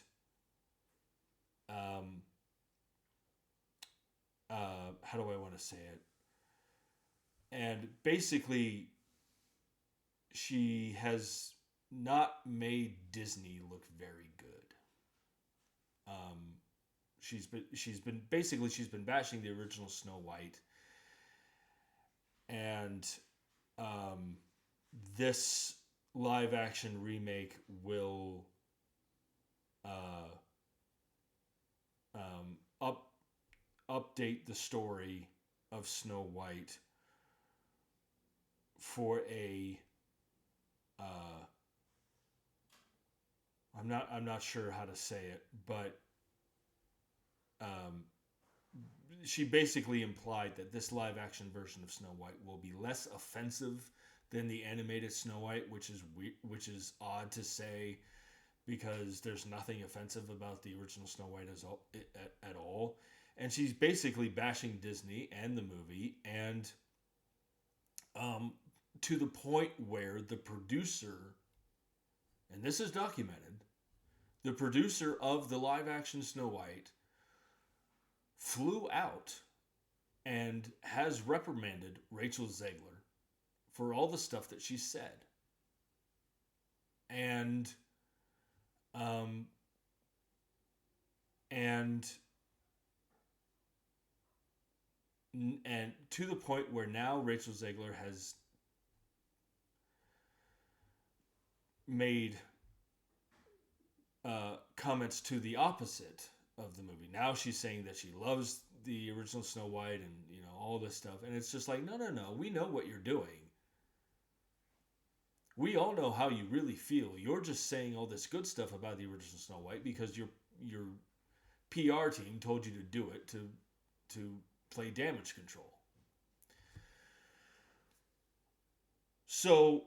how do I want to say it? And basically, she has not made Disney look very good. She's been bashing the original Snow White, and this live action remake will update the story of Snow White for a I'm not sure how to say it, but she basically implied that this live action version of Snow White will be less offensive than the animated Snow White, which is odd to say, because there's nothing offensive about the original Snow White at all. And she's basically bashing Disney and the movie, and to the point where the producer, and this is documented, the producer of the live action Snow White flew out and has reprimanded Rachel Zegler for all the stuff that she said. And to the point where now Rachel Zegler has made comments to the opposite of the movie. Now she's saying that she loves the original Snow White and, all this stuff. And it's just like, no. We know what you're doing. We all know how you really feel. You're just saying all this good stuff about the original Snow White because your PR team told you to do it to play damage control. So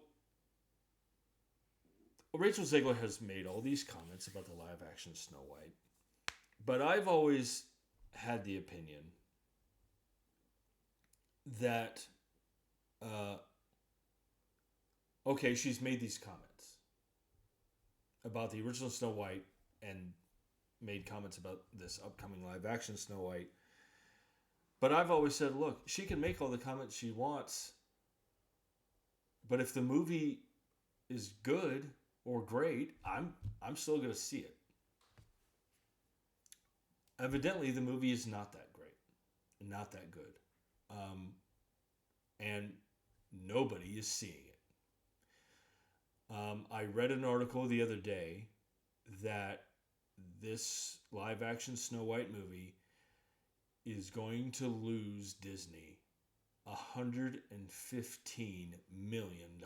Rachel Zegler has made all these comments about the live action Snow White, but I've always had the opinion that okay, she's made these comments about the original Snow White and made comments about this upcoming live action Snow White. But I've always said, look, she can make all the comments she wants, but if the movie is good or great, I'm still going to see it. Evidently, the movie is not that great, not that good, and nobody is seeing it. I read an article the other day that this live action Snow White movie is going to lose Disney $115 million.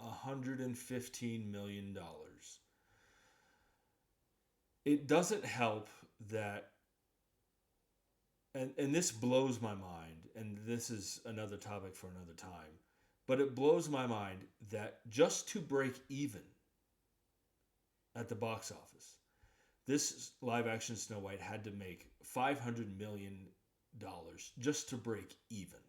$115 million. It doesn't help that, and this blows my mind, and this is another topic for another time, but it blows my mind that just to break even at the box office, this live action Snow White had to make $500 million just to break even.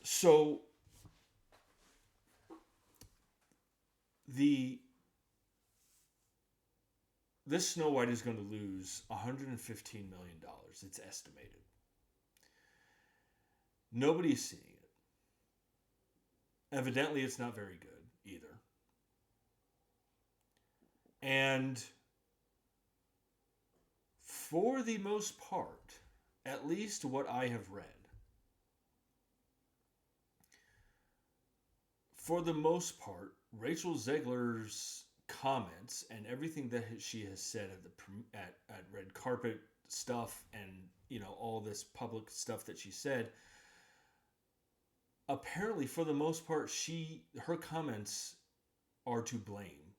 So this Snow White is going to lose $115 million. It's estimated. Nobody's seeing it. Evidently, it's not very good either. And for the most part, at least what I have read, for the most part, Rachel Zegler's comments and everything that she has said at red carpet stuff and all this public stuff that she said, apparently for the most part her comments are to blame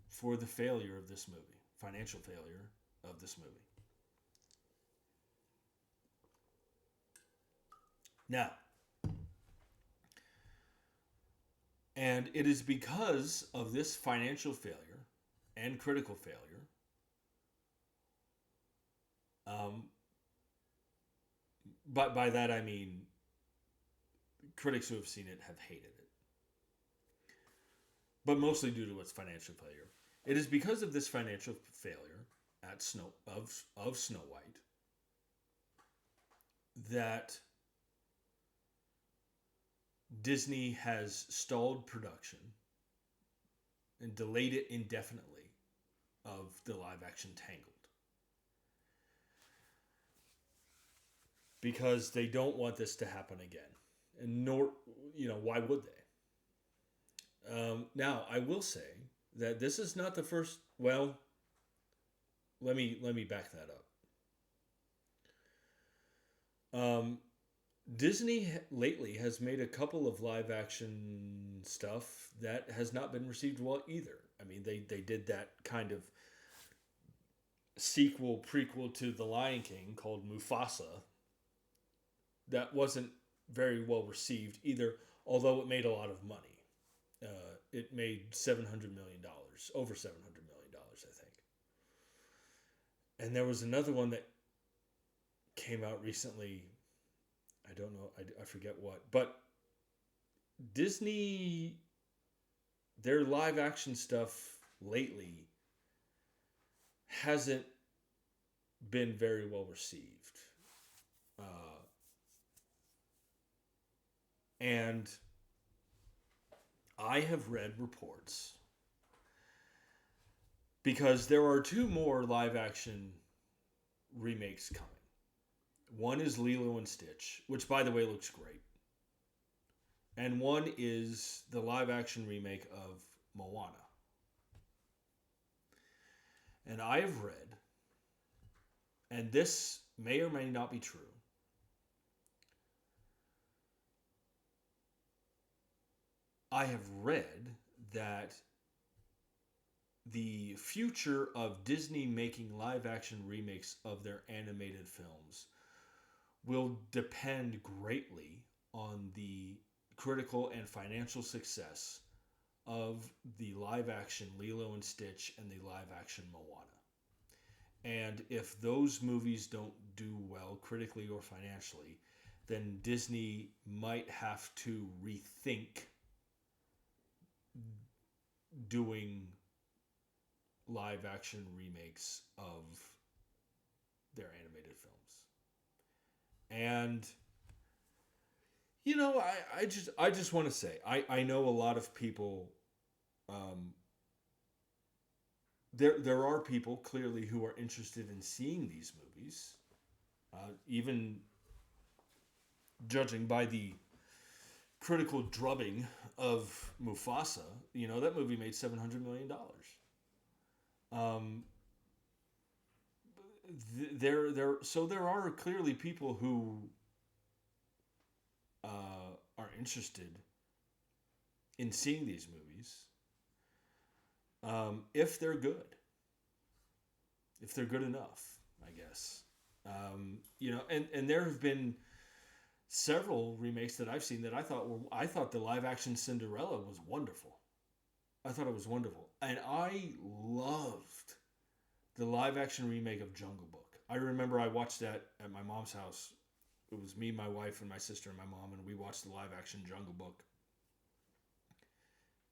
for the failure of this movie, financial failure of this movie. Now, and it is because of this financial failure and critical failure. But by that I mean critics who have seen it have hated it. But mostly due to its financial failure. It is because of this financial failure of Snow White that Disney has stalled production and delayed it indefinitely of the live-action Tangled. Because they don't want this to happen again. And nor, why would they? Now, I will say that this is not the first... Well, let me back that up. Disney lately has made a couple of live-action stuff that has not been received well either. I mean, they did that kind of prequel to The Lion King called Mufasa. That wasn't very well received either, although it made a lot of money. It made $700 million, over $700 million, I think. And there was another one that came out recently. I don't know, I forget what. But Disney, their live action stuff lately hasn't been very well received. And I have read reports, because there are 2 more live action remakes coming. One is Lilo and Stitch, which by the way looks great. And one is the live action remake of Moana. And I have read, and this may or may not be true, I have read that the future of Disney making live-action remakes of their animated films will depend greatly on the critical and financial success of the live-action Lilo and Stitch and the live-action Moana. And if those movies don't do well critically or financially, then Disney might have to rethink doing live action remakes of their animated films. And I just want to say, I know a lot of people, there are people clearly who are interested in seeing these movies, even judging by the critical drubbing of Mufasa. That movie made $700 million. There are clearly people who are interested in seeing these movies, if they're good enough, I guess. And there have been several remakes that I've seen that I thought the live action Cinderella was wonderful. I thought it was wonderful. And I loved the live action remake of Jungle Book. I remember I watched that at my mom's house. It was me, my wife, and my sister and my mom, and we watched the live action Jungle Book.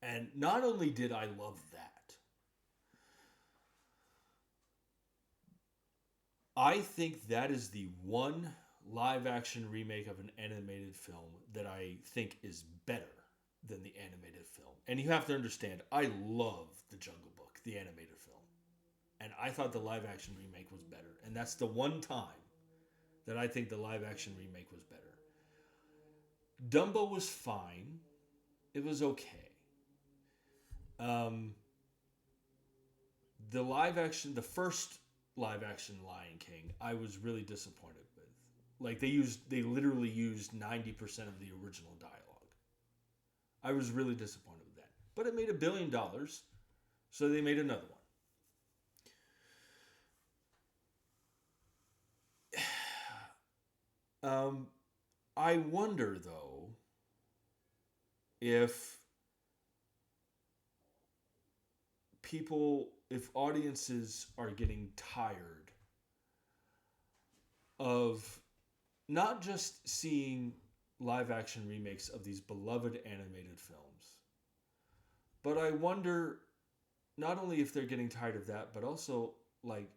And not only did I love that, I think that is the one live action remake of an animated film that I think is better than the animated film. And you have to understand, I love The Jungle Book, the animated film. And I thought the live action remake was better. And that's the one time that I think the live action remake was better. Dumbo was fine. It was okay. The first live action Lion King, I was really disappointed with. Like they literally used 90% of the original dialogue. I was really disappointed with that. But it made $1 billion, so they made another one. I wonder though if audiences are getting tired of not just seeing live action remakes of these beloved animated films, but I wonder not only if they're getting tired of that, but also like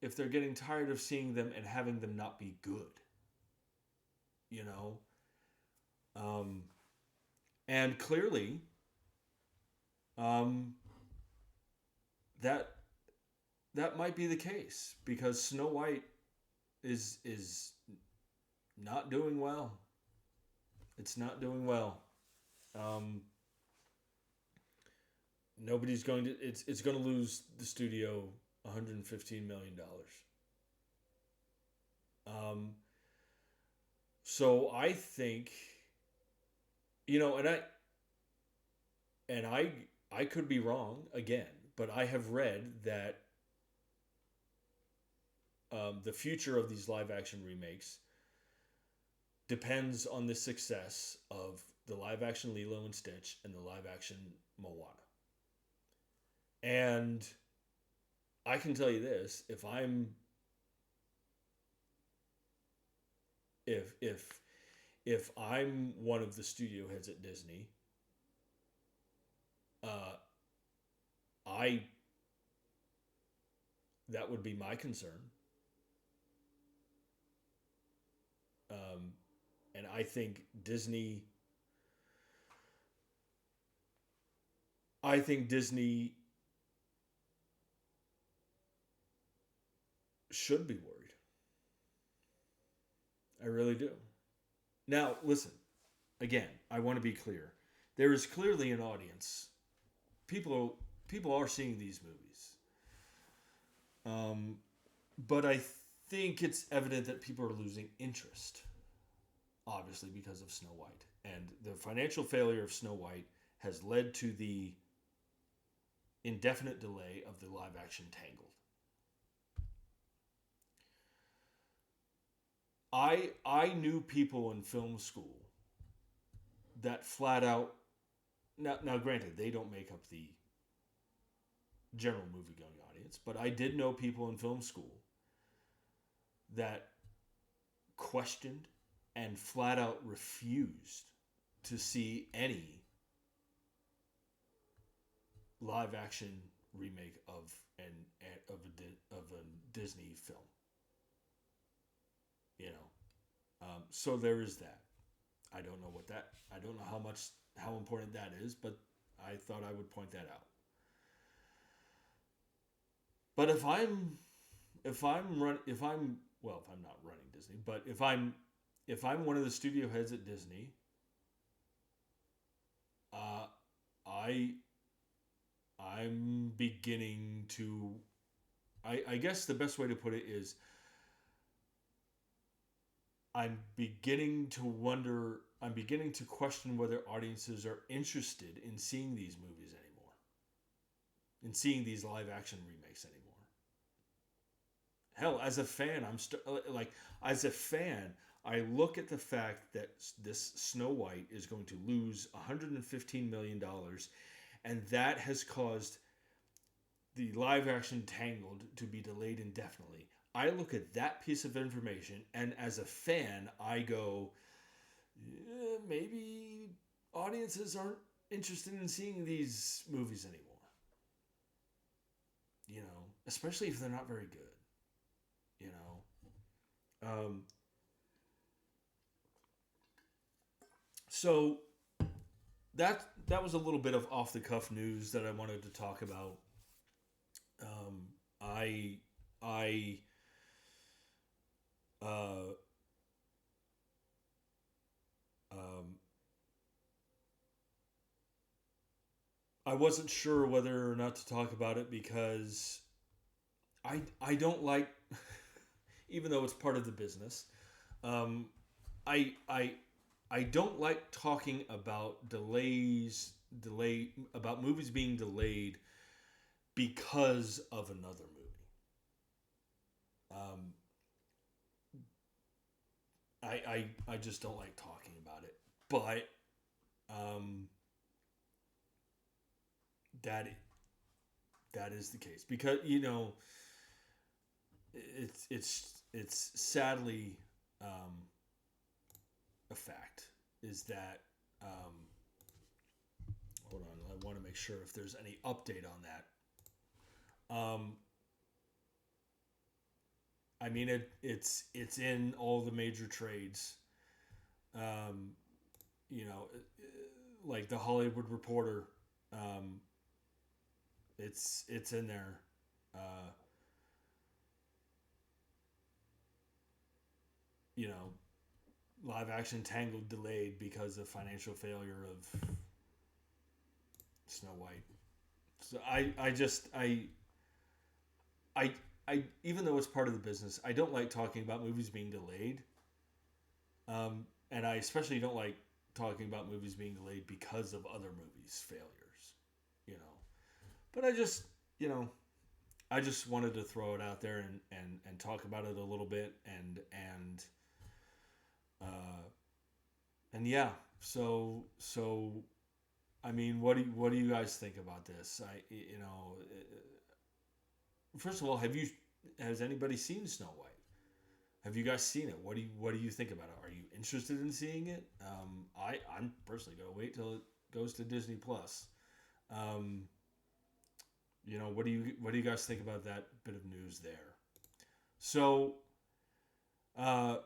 if they're getting tired of seeing them and having them not be good, you know? And clearly, that might be the case because Snow White is not doing well. It's not doing well. Nobody's going to. It's going to lose the studio $115 million. So I think, and I could be wrong again, but I have read that the future of these live action remakes depends on the success of the live action Lilo and Stitch and the live action Moana. And I can tell you this, if I'm one of the studio heads at Disney, that would be my concern. And I think Disney should be worried. I really do. Now, listen, again, I want to be clear. There is clearly an audience. People are seeing these movies. But I think it's evident that people are losing interest, obviously, because of Snow White. And the financial failure of Snow White has led to the indefinite delay of the live-action Tangled. I knew people in film school that flat out... Now, granted, they don't make up the general movie-going audience, but I did know people in film school that questioned and flat out refused to see any live action remake of a Disney film. So there is that. I don't know how important that is, but I thought I would point that out. But if I'm not running Disney, but if I'm one of the studio heads at Disney, I'm beginning to, I guess the best way to put it is, I'm beginning to question whether audiences are interested in seeing these movies anymore, in seeing these live action remakes anymore. Hell, as a fan, I look at the fact that this Snow White is going to lose $115 million, and that has caused the live action Tangled to be delayed indefinitely. I look at that piece of information, and as a fan, I go, yeah, maybe audiences aren't interested in seeing these movies anymore. Especially if they're not very good. So that was a little bit of off the cuff news that I wanted to talk about. I uh, um, I wasn't sure whether or not to talk about it because I don't like, even though it's part of the business, um, I I I don't like talking about about movies being delayed because of another movie. Um, I just don't like talking about it, but um, that that is the case because it's sadly a fact is that hold on, I want to make sure if there's any update on that. I mean it's in all the major trades. Um, like the Hollywood Reporter, um, it's in there. Uh, you know, Live action Tangled delayed because of financial failure of Snow White. So I even though it's part of the business, I don't like talking about movies being delayed. And I especially don't like talking about movies being delayed because of other movies' failures. You know, but you know, I just wanted to throw it out there and talk about it a little bit uh, and yeah. So I mean, what do you guys think about this? First of all, has anybody seen Snow White? Have you guys seen it? What do you think about it? Are you interested in seeing it? I'm personally gonna wait till it goes to Disney Plus. Um, what do you guys think about that bit of news there? So, uh,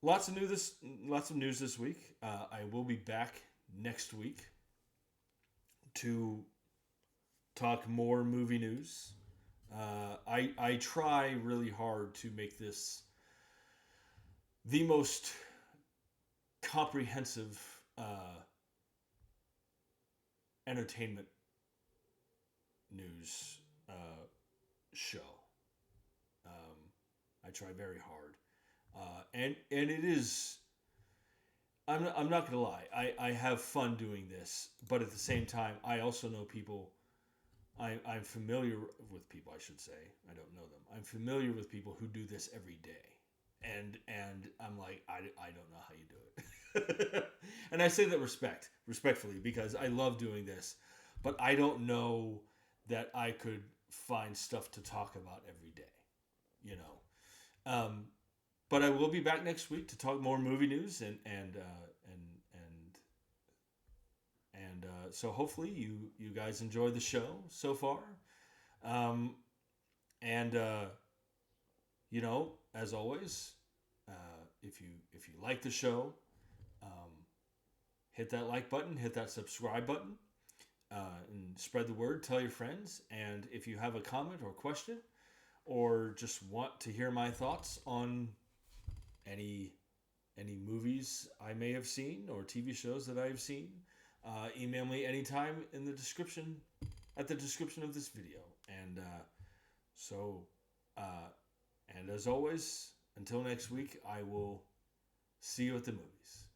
lots of news this week. I will be back next week to talk more movie news. I try really hard to make this the most comprehensive entertainment news show. Um, I try very hard, and it is. I'm not gonna lie. I have fun doing this, but at the same time, I also know people. I'm familiar with people. I should say I don't know them. I'm familiar with people who do this every day, and I'm like I don't know how you do it. And I say that respectfully because I love doing this, but I don't know that I could find stuff to talk about every day. You know, but I will be back next week to talk more movie news and so hopefully you guys enjoy the show so far. Um, and as always, if you like the show, um, hit that like button, hit that subscribe button, and spread the word. Tell your friends. And if you have a comment or question, or just want to hear my thoughts on any movies I may have seen or TV shows that I've seen, email me anytime in the description at the description of this video. And so, uh, and as always, until next week, I will see you at the movies.